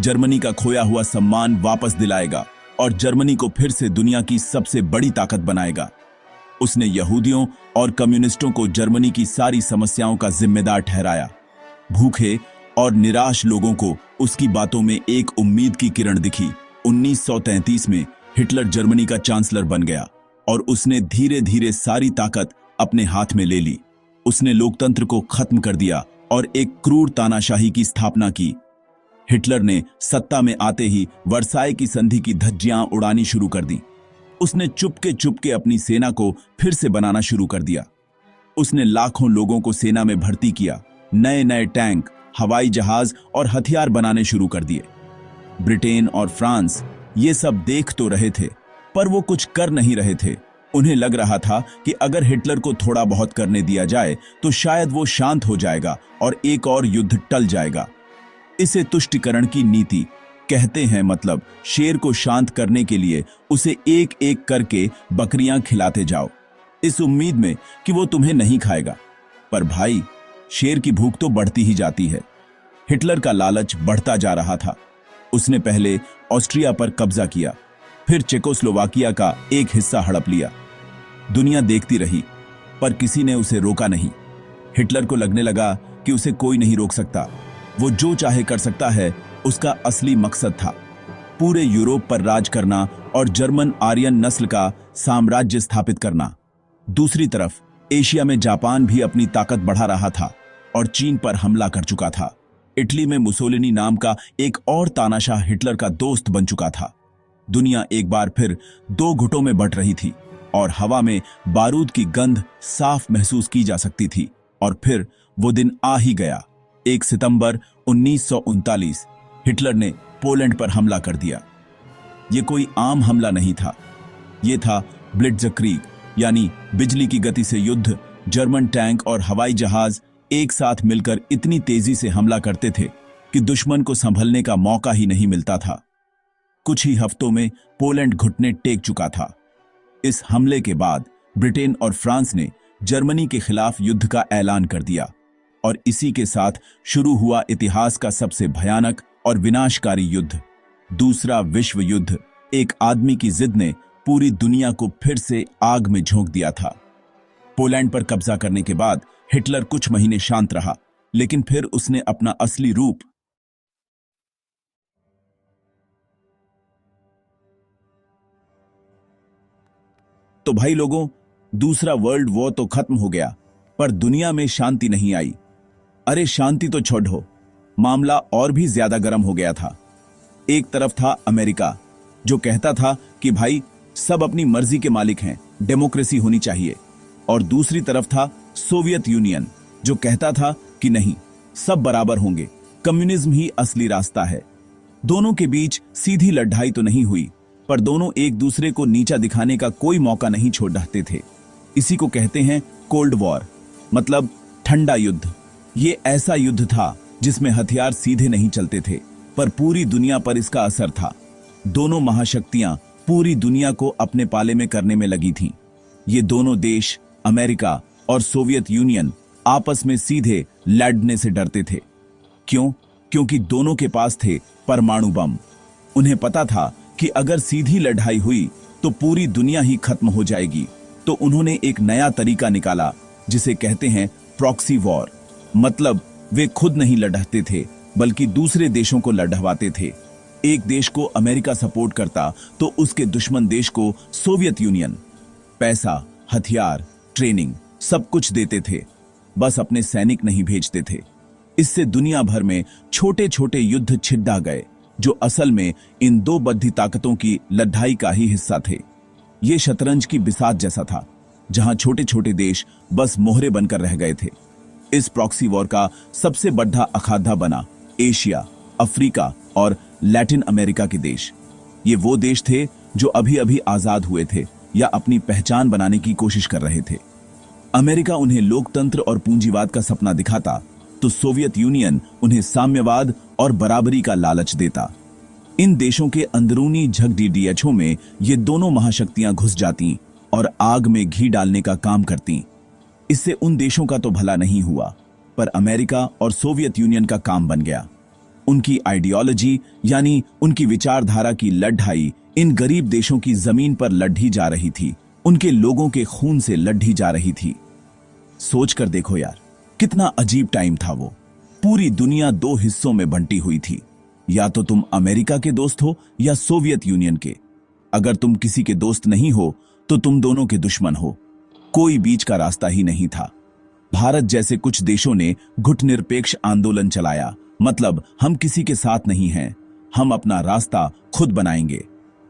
जर्मनी का खोया हुआ सम्मान वापस दिलाएगा और जर्मनी को फिर से दुनिया की सबसे बड़ी ताकत बनाएगा। उसने यहूदियों और कम्युनिस्टों को जर्मनी की सारी समस्याओं का जिम्मेदार ठहराया। भूखे और निराश लोगों को उसकी बातों में एक उम्मीद की किरण दिखी। 1933 में हिटलर जर्मनी का चांसलर बन गया और उसने धीरे धीरे सारी ताकत अपने हाथ में ले ली। उसने लोकतंत्र को खत्म कर दिया और एक क्रूर तानाशाही की स्थापना की। हिटलर ने सत्ता में आते ही वर्साय की संधि की धज्जियां उड़ानी शुरू कर दी। उसने चुपके चुपके अपनी सेना को फिर से बनाना शुरू कर दिया। उसने लाखों लोगों को सेना में भर्ती किया, नए नए टैंक, हवाई जहाज और हथियार बनाने शुरू कर दिए। ब्रिटेन और फ्रांस ये सब देख तो रहे थे, पर वो कुछ कर नहीं रहे थे। उन्हें लग रहा था कि अगर हिटलर को थोड़ा बहुत करने दिया जाए तो शायद वो शांत हो जाएगा और एक और युद्ध टल जाएगा। इसे तुष्टिकरण की नीति कहते हैं, मतलब शेर को शांत करने के लिए उसे एक एक करके बकरियां खिलाते जाओ, इस उम्मीद में कि वो तुम्हें नहीं खाएगा। पर भाई, शेर की भूख तो बढ़ती ही जाती है। हिटलर का लालच बढ़ता जा रहा था। उसने पहले ऑस्ट्रिया पर कब्जा किया, फिर चेकोस्लोवाकिया का एक हिस्सा हड़प लिया। दुनिया देखती रही, पर किसी ने उसे रोका नहीं। हिटलर को लगने लगा कि उसे कोई नहीं रोक सकता। वो जो चाहे कर सकता है, उसका असली मकसद था पूरे यूरोप पर राज करना और जर्मन आर्यन नस्ल का साम्राज्य स्थापित करना। दूसरी तरफ एशिया में जापान भी अपनी ताकत बढ़ा रहा था। और चीन पर हमला कर चुका था। इटली में मुसोलिनी नाम का एक और तानाशाह हिटलर का दोस्त बन चुका था। दुनिया एक बार फिर दो गुटों में बंट रही थी और हवा में बारूद की गंध साफ महसूस की जा सकती थी। और फिर वो दिन आ ही गया। 1 सितंबर 1939 हिटलर ने पोलैंड पर हमला कर दिया। ये कोई आम हमला नहीं था, ये था ब्लिट्जक्रीग, यानी बिजली की गति से युद्ध। जर्मन टैंक और हवाई जहाज एक साथ मिलकर इतनी तेजी से हमला करते थे कि दुश्मन को संभलने का मौका ही नहीं मिलता था। कुछ ही हफ्तों में पोलैंड घुटने टेक चुका था। इस हमले के बाद ब्रिटेन और फ्रांस ने जर्मनी के खिलाफ युद्ध का ऐलान कर दिया और इसी के साथ शुरू हुआ इतिहास का सबसे भयानक और विनाशकारी युद्ध, दूसरा विश्व युद्ध। एक आदमी की जिद ने पूरी दुनिया को फिर से आग में झोंक दिया था। पोलैंड पर कब्जा करने के बाद हिटलर कुछ महीने शांत रहा, लेकिन फिर उसने अपना असली रूप तो भाई लोगों, दूसरा वर्ल्ड वॉर तो खत्म हो गया, पर दुनिया में शांति नहीं आई। अरे शांति तो छोड़ो, मामला और भी ज्यादा गर्म हो गया था। एक तरफ था अमेरिका, जो कहता था कि भाई सब अपनी मर्जी के मालिक हैं, डेमोक्रेसी होनी चाहिए, और दूसरी तरफ था सोवियत यूनियन, जो कहता था कि नहीं, सब बराबर होंगे, कम्युनिज्म ही असली रास्ता है। दोनों के बीच सीधी लड़ाई तो नहीं हुई, पर दोनों एक दूसरे को नीचा दिखाने का कोई मौका नहीं छोड़ रहे थे। इसी को कहते हैं कोल्ड वॉर, मतलब ठंडा युद्ध। ये ऐसा युद्ध था जिसमें हथियार सीधे नहीं चलते थे, पर पूरी दुनिया पर इसका असर था। दोनों महाशक्तियां पूरी दुनिया को अपने पाले में करने में लगी थीं। ये दोनों देश, अमेरिका और सोवियत यूनियन, आपस में सीधे लड़ने से डरते थे। क्यों? क्योंकि दोनों के पास थे परमाणु बम। उन्हें पता था कि अगर सीधी लड़ाई हुई तो पूरी दुनिया ही खत्म हो जाएगी। तो उन्होंने एक नया तरीका निकाला, जिसे कहते हैं प्रॉक्सी वॉर। मतलब वे खुद नहीं लड़ते थे, बल्कि दूसरे देशों को लड़वाते थे। एक देश को अमेरिका सपोर्ट करता तो उसके दुश्मन देश को सोवियत यूनियन पैसा, हथियार, ट्रेनिंग सब कुछ देते थे, बस अपने सैनिक नहीं भेजते थे। इससे दुनिया भर में छोटे छोटे युद्ध छिड़ा गए, जो असल में इन दो बद्धी ताकतों की लड़ाई का ही हिस्सा थे। ये शतरंज की बिसात जैसा था, जहां छोटे छोटे देश बस मोहरे बनकर रह गए थे। इस प्रॉक्सी वॉर का सबसे बड़ा अखाड़ा बना एशिया, अफ्रीका और लैटिन अमेरिका के देश। ये वो देश थे जो अभी अभी आजाद हुए थे या अपनी पहचान बनाने की कोशिश कर रहे थे। अमेरिका उन्हें लोकतंत्र और पूंजीवाद का सपना दिखाता, तो सोवियत यूनियन उन्हें साम्यवाद और बराबरी का लालच देता। इन देशों के अंदरूनी झगड़ीडीएचओ में ये दोनों महाशक्तियां घुस जाती और आग में घी डालने का काम करती। इससे उन देशों का तो भला नहीं हुआ, पर अमेरिका और सोवियत यूनियन का काम बन गया। उनकी आइडियोलॉजी यानी उनकी विचारधारा की लड़ाई इन गरीब देशों की जमीन पर लड़ी जा रही थी, उनके लोगों के खून से लड़ी जा रही थी। सोच कर देखो यार, कितना अजीब टाइम था वो। पूरी दुनिया दो हिस्सों में बंटी हुई थी, या तो तुम अमेरिका के दोस्त हो या सोवियत यूनियन के। अगर तुम किसी के दोस्त नहीं हो तो तुम दोनों के दुश्मन हो। कोई बीच का रास्ता ही नहीं था। भारत जैसे कुछ देशों ने गुटनिरपेक्ष आंदोलन चलाया, मतलब हम किसी के साथ नहीं हैं, हम अपना रास्ता खुद बनाएंगे।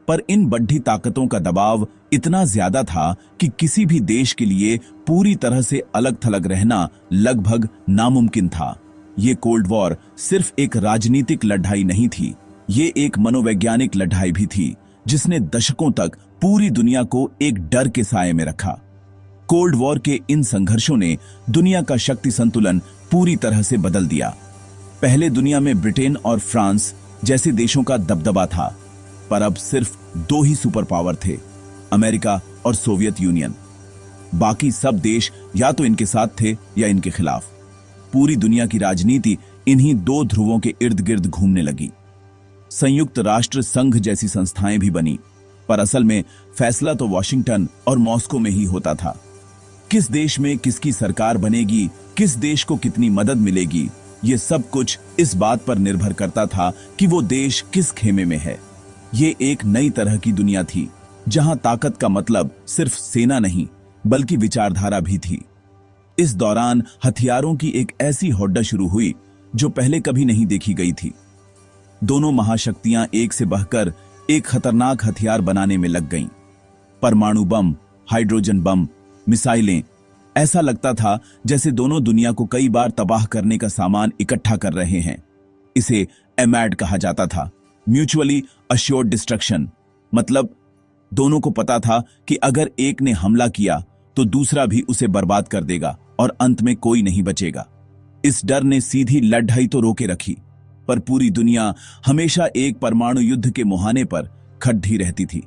पर इन बड्ढी ताकतों का दबाव इतना ज्यादा था कि किसी भी देश के लिए पूरी तरह से अलग थलग रहना लगभग नामुमकिन था। ये कोल्ड वॉर सिर्फ एक राजनीतिक लड़ाई नहीं थी, ये एक मनोवैज्ञानिक लड़ाई भी थी, जिसने दशकों तक पूरी दुनिया को एक डर के साए में रखा। कोल्ड वॉर के इन संघर्षों ने दुनिया का शक्ति संतुलन पूरी तरह से बदल दिया। पहले दुनिया में ब्रिटेन और फ्रांस जैसे देशों का दबदबा था, पर अब सिर्फ दो ही सुपर पावर थे, अमेरिका और सोवियत यूनियन। बाकी सब देश या तो इनके साथ थे या इनके खिलाफ। पूरी दुनिया की राजनीति इन्हीं दो ध्रुवों के इर्द गिर्द घूमने लगी। संयुक्त राष्ट्र संघ जैसी संस्थाएं भी बनी, पर असल में फैसला तो वॉशिंगटन और मॉस्को में ही होता था। किस देश में किसकी सरकार बनेगी, किस देश को कितनी मदद मिलेगी, ये सब कुछ इस बात पर निर्भर करता था कि वो देश किस खेमे में है। ये एक नई तरह की दुनिया थी, जहां ताकत का मतलब सिर्फ सेना नहीं, बल्कि विचारधारा भी थी। इस दौरान हथियारों की एक ऐसी होड्डा शुरू हुई जो पहले कभी नहीं देखी गई थी। दोनों महाशक्तियां एक से बढ़कर एक खतरनाक हथियार बनाने में लग गईं। परमाणु बम, हाइड्रोजन बम, मिसाइलें। ऐसा लगता था जैसे दोनों दुनिया को कई बार तबाह करने का सामान इकट्ठा कर रहे हैं। इसे एमैड कहा जाता था, म्यूचुअली अश्योर्ड डिस्ट्रक्शन। मतलब दोनों को पता था कि अगर एक ने हमला किया तो दूसरा भी उसे बर्बाद कर देगा और अंत में कोई नहीं बचेगा। इस डर ने सीधी लड़ाई तो रोके रखी, पर पूरी दुनिया हमेशा एक परमाणु युद्ध के मुहाने पर खड़ी रहती थी।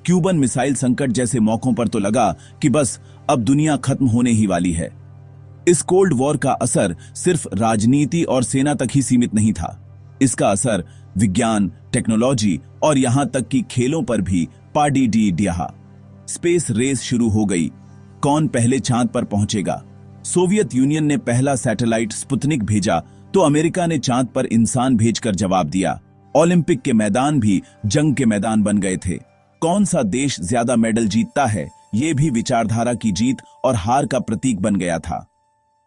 क्यूबन मिसाइल संकट जैसे मौकों पर तो लगा कि बस अब दुनिया खत्म होने ही वाली है। इस कोल्ड वॉर का असर सिर्फ राजनीति और सेना तक ही सीमित नहीं था। इसका असर विज्ञान, टेक्नोलॉजी और यहां तक कि खेलों पर भी पाड़ी डी डिया। स्पेस रेस शुरू हो गई। कौन पहले चांद पर पहुंचेगा? सोवियत यूनियन ने पहला सैटेलाइट स्पुतनिक भेजा तो अमेरिका ने चांद पर इंसान भेजकर जवाब दिया। ओलंपिक के मैदान भी जंग के मैदान बन गए थे। कौन सा देश ज्यादा मेडल जीतता है, यह भी विचारधारा की जीत और हार का प्रतीक बन गया था।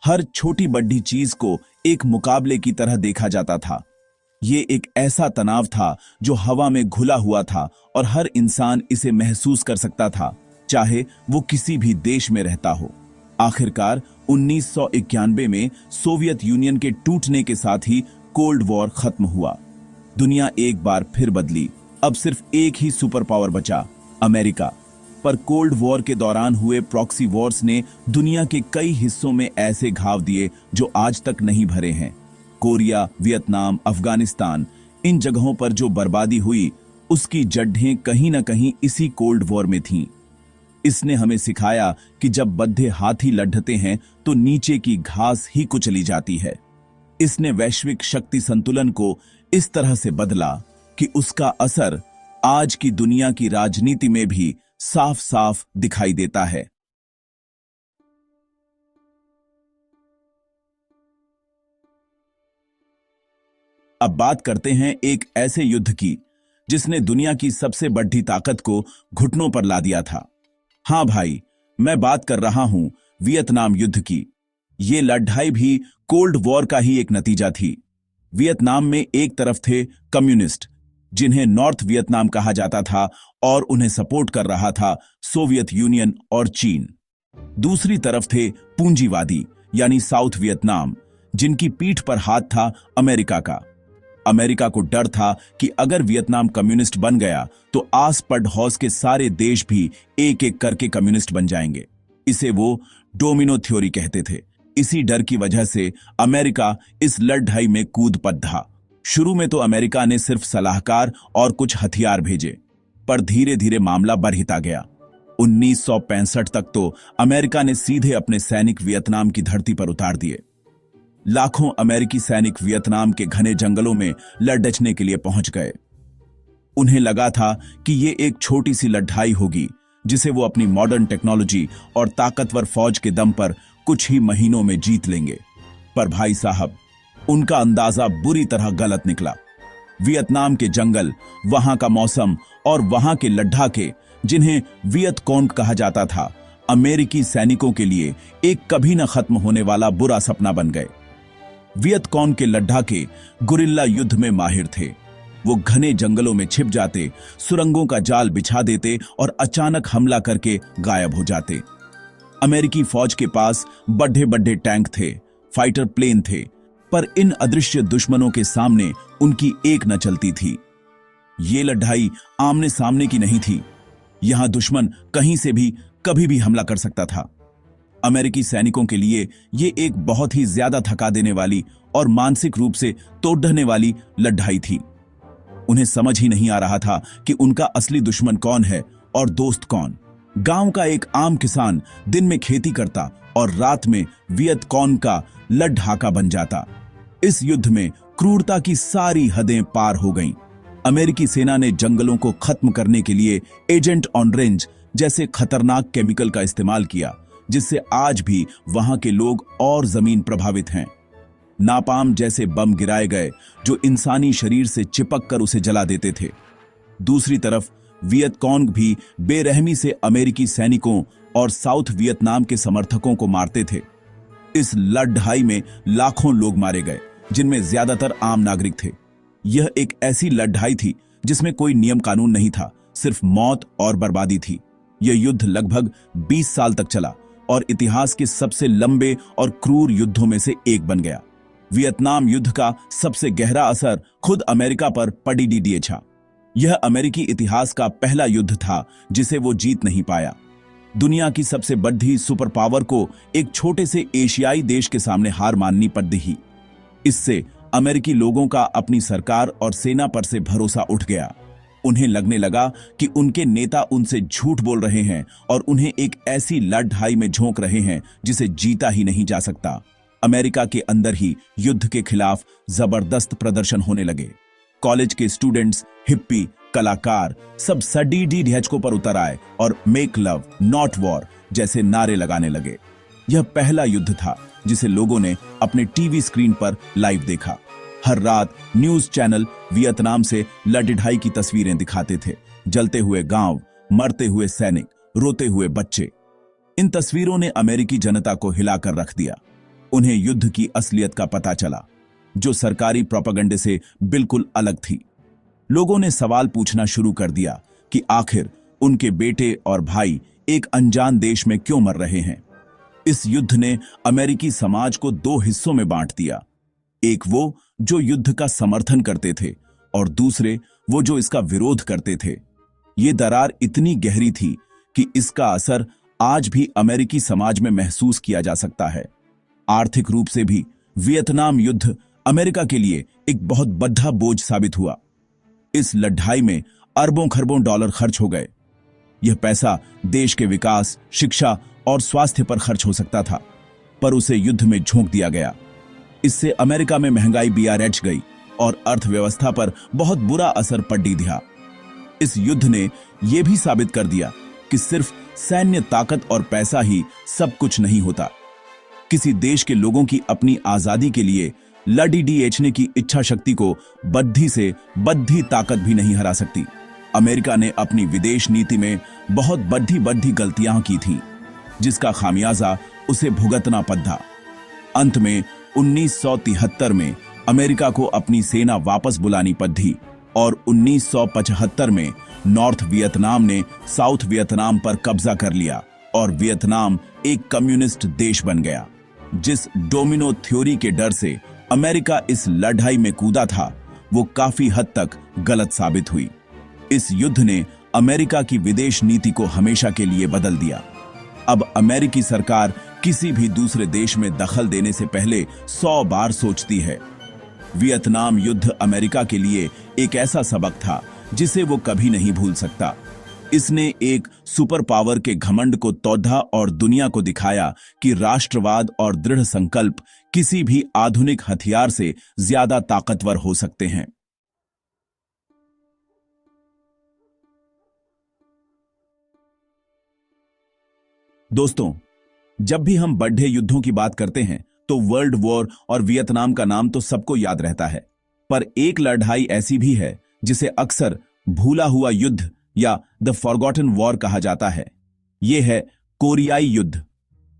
हर छोटी बड़ी चीज को एक मुकाबले की तरह देखा जाता था। ये एक ऐसा तनाव था जो हवा में घुला हुआ था और हर इंसान इसे महसूस कर सकता था, चाहे वो किसी भी देश में रहता हो। आखिरकार 1991 में सोवियत यूनियन के टूटने के साथ ही कोल्ड वॉर खत्म हुआ। दुनिया एक बार फिर बदली। अब सिर्फ एक ही सुपर पावर बचा, अमेरिका। पर कोल्ड वॉर के दौरान हुए प्रॉक्सी वॉर्स ने दुनिया के कई हिस्सों में ऐसे घाव दिए जो आज तक नहीं भरे हैं। कोरिया, वियतनाम, अफगानिस्तान, इन जगहों पर जो बर्बादी हुई उसकी जड़ें कहीं ना कहीं इसी कोल्ड वॉर में थीं। इसने हमें सिखाया कि जब बद्धे हाथी लड़ते हैं तो नीचे की घास ही कुचली जाती है। इसने वैश्विक शक्ति संतुलन को इस तरह से बदला कि उसका असर आज की दुनिया की राजनीति में भी साफ साफ दिखाई देता है। अब बात करते हैं एक ऐसे युद्ध की जिसने दुनिया की सबसे बड़ी ताकत को घुटनों पर ला दिया था। हां भाई, मैं बात कर रहा हूं वियतनाम युद्ध की। यह लड़ाई भी कोल्ड वॉर का ही एक नतीजा थी। वियतनाम में एक तरफ थे कम्युनिस्ट, जिन्हें नॉर्थ वियतनाम कहा जाता था, और उन्हें सपोर्ट कर रहा था सोवियत यूनियन और चीन। दूसरी तरफ थे पूंजीवादी यानी साउथ वियतनाम, जिनकी पीठ पर हाथ था अमेरिका का। अमेरिका को डर था कि अगर वियतनाम कम्युनिस्ट बन गया तो आस पड़ोस के सारे देश भी एक एक करके कम्युनिस्ट बन जाएंगे। इसे वो डोमिनो थ्योरी कहते थे। इसी डर की वजह से अमेरिका इस लड़ाई में कूद पड़ा। शुरू में तो अमेरिका ने सिर्फ सलाहकार और कुछ हथियार भेजे, पर धीरे धीरे मामला बढ़ता गया। 1965 तक तो अमेरिका ने सीधे अपने सैनिक वियतनाम की धरती पर उतार दिए। लाखों अमेरिकी सैनिक वियतनाम के घने जंगलों में लड़ने के लिए पहुंच गए। उन्हें लगा था कि ये एक छोटी सी लड़ाई होगी जिसे वो अपनी मॉडर्न टेक्नोलॉजी और ताकतवर फौज के दम पर कुछ ही महीनों में जीत लेंगे। पर भाई साहब, उनका अंदाजा बुरी तरह गलत निकला। वियतनाम के जंगल, वहां का मौसम और वहां के लद्दाखे, जिन्हें वियत कॉन्ग कहा जाता था, अमेरिकी सैनिकों के लिए एक कभी न खत्म होने वाला बुरा सपना बन गए। वियत कॉन्ग के लद्दाखे गुरिल्ला युद्ध में माहिर थे। वो घने जंगलों में छिप जाते, सुरंगों का जाल बिछा देते और अचानक हमला करके गायब हो जाते। अमेरिकी फौज के पास बड़े बड़े टैंक थे, फाइटर प्लेन थे, पर इन अदृश्य दुश्मनों के सामने उनकी एक न चलती थी। ये लड़ाई आमने सामने की नहीं थी। यहां दुश्मन कहीं से भी कभी भी हमला कर सकता था। अमेरिकी सैनिकों के लिए यह एक बहुत ही ज्यादा थका देने वाली और मानसिक रूप से तोड़ने वाली लड़ाई थी। उन्हें समझ ही नहीं आ रहा था कि उनका असली दुश्मन कौन है और दोस्त कौन। गांव का एक आम किसान दिन में खेती करता और रात में वियत कॉन्ग का लड़ाका बन जाता। इस युद्ध में क्रूरता की सारी हदें पार हो गईं। अमेरिकी सेना ने जंगलों को खत्म करने के लिए एजेंट ऑरेंज जैसे खतरनाक केमिकल का इस्तेमाल किया, जिससे आज भी वहां के लोग और जमीन प्रभावित हैं। नापाम जैसे बम गिराए गए जो इंसानी शरीर से चिपक कर उसे जला देते थे। दूसरी तरफ वियत कॉन्ग भी बेरहमी से अमेरिकी सैनिकों और साउथ वियतनाम के समर्थकों को मारते थे। इस लड़ाई में लाखों लोग मारे गए, जिनमें ज्यादातर आम नागरिक थे। यह एक ऐसी लड़ाई थी जिसमें कोई नियम कानून नहीं था, सिर्फ मौत और बर्बादी थी। यह युद्ध लगभग 20 साल तक चला और इतिहास के सबसे लंबे और क्रूर युद्धों में से एक बन गया। वियतनाम युद्ध का सबसे गहरा असर खुद अमेरिका पर पड़ी था। यह अमेरिकी इतिहास का पहला युद्ध था जिसे वो जीत नहीं पाया। दुनिया की सबसे बड़ी सुपर पावर को एक छोटे से एशियाई देश के सामने हार माननी पड़ी। इससे अमेरिकी लोगों का अपनी सरकार और सेना पर से भरोसा उठ गया। उन्हें लगने लगा कि उनके नेता उनसे झूठ बोल रहे हैं और उन्हें एक ऐसी लड़ाई में झोंक रहे हैं जिसे जीता ही नहीं जा सकता। अमेरिका के अंदर ही युद्ध के खिलाफ जबरदस्त प्रदर्शन होने लगे। कॉलेज के स्टूडेंट्स, हिप्पी, कलाकार सब सडीडी ढैचकों पर उतर आए और मेक लव नॉट वॉर जैसे नारे लगाने लगे। यह पहला युद्ध था जिसे लोगों ने अपने टीवी स्क्रीन पर लाइव देखा। हर रात न्यूज चैनल वियतनाम से लड़ाई की तस्वीरें दिखाते थे। जलते हुए गांव, मरते हुए सैनिक, रोते हुए बच्चे। इन तस्वीरों ने अमेरिकी जनता को हिलाकर रख दिया। उन्हें युद्ध की असलियत का पता चला, जो सरकारी प्रोपेगेंडे से बिल्कुल अलग थी। लोगों ने सवाल पूछना शुरू कर दिया कि आखिर उनके बेटे और भाई एक अनजान देश में क्यों मर रहे हैं। इस युद्ध ने अमेरिकी समाज को दो हिस्सों में बांट दिया। एक वो जो युद्ध का समर्थन करते थे और दूसरे वो जो इसका विरोध करते थे। ये दरार इतनी गहरी थी कि इसका असर आज भी अमेरिकी समाज में महसूस किया जा सकता है। आर्थिक रूप से भी वियतनाम युद्ध अमेरिका के लिए एक बहुत बड़ा बोझ साबित हुआ। इस लड़ाई में अरबों खरबों डॉलर खर्च हो गए। यह पैसा देश के विकास, शिक्षा और स्वास्थ्य पर खर्च हो सकता था, पर उसे युद्ध में झोंक दिया गया। इससे अमेरिका में महंगाई बढ़ गई और अर्थव्यवस्था पर बहुत बुरा असर पड़ी दिया। इस युद्ध ने यह भी साबित कर दिया कि सिर्फ सैन्य ताकत और पैसा ही सब कुछ नहीं होता। किसी देश के लोगों की अपनी आजादी के लिए लड़ने की इच्छा शक्ति को बद्धी से बद्धी ताकत भी नहीं हरा सकती। अमेरिका ने अपनी विदेश नीति में बहुत बड़ी गलतियां की थीं, जिसका खामियाजा उसे भुगतना पड़ा। अंत में 1973 में अमेरिका को अपनी सेना वापस बुलानी पड़ी और 1975 में नॉर्थ वियतनाम ने साउथ वियतनाम पर कब्जा कर लिया और वियतनाम एक कम्युनिस्ट देश बन गया। जिस डोमिनो थ्योरी के डर से अमेरिका इस लड़ाई में कूदा था, वो काफी हद तक गलत साबित हुई। इस युद्ध ने अमेरिका की विदेश नीति को हमेशा के लिए बदल दिया। अब अमेरिकी सरकार किसी भी दूसरे देश में दखल देने से पहले 100 बार सोचती है। वियतनाम युद्ध अमेरिका के लिए एक ऐसा सबक था जिसे वो कभी नहीं भूल सकता। इसने एक सुपर पावर के घमंड को तोड़ा और दुनिया को दिखाया कि राष्ट्रवाद और दृढ़ संकल्प किसी भी आधुनिक हथियार से ज्यादा ताकतवर हो सकते हैं। दोस्तों, जब भी हम बड़े युद्धों की बात करते हैं तो वर्ल्ड वॉर और वियतनाम का नाम तो सबको याद रहता है, पर एक लड़ाई ऐसी भी है जिसे अक्सर भूला हुआ युद्ध या द फॉरगॉटन वॉर कहा जाता है। यह है कोरियाई युद्ध।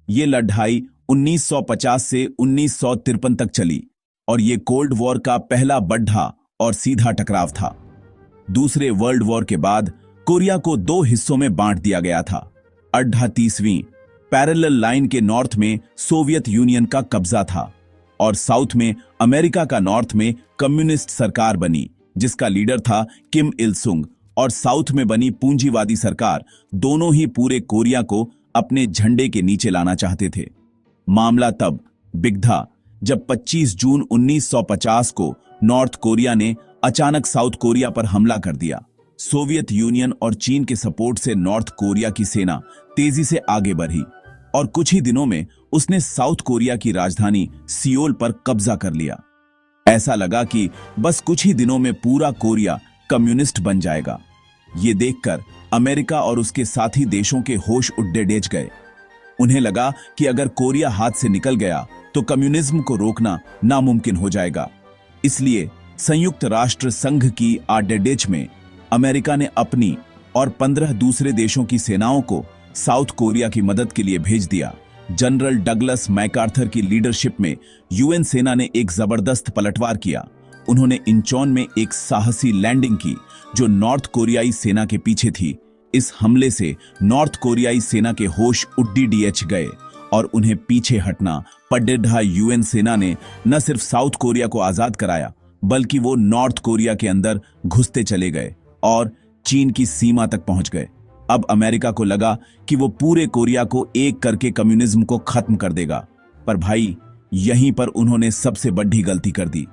यह लड़ाई 1950 से 1953 तक चली और यह कोल्ड वॉर का पहला बड़ा और सीधा टकराव था। दूसरे वर्ल्ड वॉर के बाद कोरिया को दो हिस्सों में बांट दिया गया था। 38वीं पैरेलल लाइन के नॉर्थ में सोवियत यूनियन का कब्जा था और साउथ में अमेरिका का नॉर्थ में कम्युनिस्ट सरकार बनी, जिसका लीडर था किम इल सुंग। और साउथ में बनी पूंजीवादी सरकार दोनों ही पूरे कोरिया को अपने झंडे के नीचे लाना चाहते थे। मामला तब बिगड़ा जब 25 जून 1950 को नॉर्थ कोरिया ने अचानक साउथ कोरिया पर हमला कर दिया। सोवियत यूनियन और चीन के सपोर्ट से नॉर्थ कोरिया की सेना तेजी से आगे बढ़ी और कुछ ही दिनों में उसने साउथ कोरिया की राजधानी सियोल पर कब्जा कर लिया। ऐसा लगा कि बस कुछ ही दिनों में पूरा कोरिया कम्युनिस्ट बन जाएगा। ये देखकर अमेरिका और उसके साथी देशों के होश उड़े गए। उन्हें लगा कि अगर कोरिया हाथ से निकल गया तो कम्युनिज्म को रोकना नामुमकिन हो जाएगा। इसलिए संयुक्त राष्ट्र संघ की आडेडेच में अमेरिका ने अपनी और 15 दूसरे देशों की सेनाओं को साउथ कोरिया की मदद के लिए भेज दिया, जनरल डगलस मैकार्थर की लीडरशिप में यूएन सेना ने एक जबरदस्त पलटवार किया। उन्होंने इंचॉन में एक साहसी लैंडिंग की जो नॉर्थ कोरियाई सेना के पीछे थी। इस हमले से नॉर्थ कोरियाई सेना के होश उड्डीडीएच गए और उन्हें पीछे हटना पड़ेढ़ा। यूएन सेना ने न सिर्फ साउथ कोरिया को आजाद कराया बल्कि वो नॉर्थ कोरिया के अंदर घुसते चले गए और चीन की सीमा तक पहुंच गए। अब अमेरिका को लगा कि वो पूरे कोरिया को एक करके कम्युनिज्म को खत्म कर देगा। पर भाई, यहीं पर उन्होंने सबसे बड़ी गलती कर दी।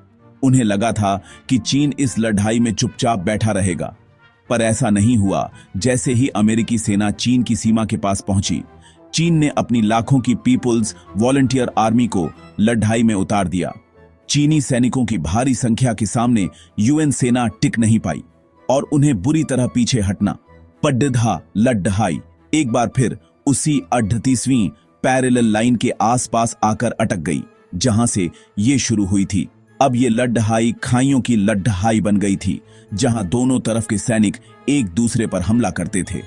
उन्हें लगा था कि चीन इस लड़ाई में चुपचाप बैठा रहेगा, पर ऐसा नहीं हुआ। जैसे ही अमेरिकी सेना चीन की सीमा के पास पहुंची, चीन ने अपनी लाखों की पीपुल्स वॉलंटियर आर्मी को लड़ाई में उतार दिया। चीनी सैनिकों की भारी संख्या के सामने यूएन सेना टिक नहीं पाई और उन्हें बुरी तरह पीछे हटना पड़ेढ़ा लड़ाई एक बार फिर उसी 38वीं पैरेलल लाइन के आसपास आकर अटक गई जहां से ये शुरू हुई थी। अब ये लड़ाई खाइयों की लड़ाई बन गई थी जहां दोनों तरफ के सैनिक एक दूसरे पर हमला करते थे,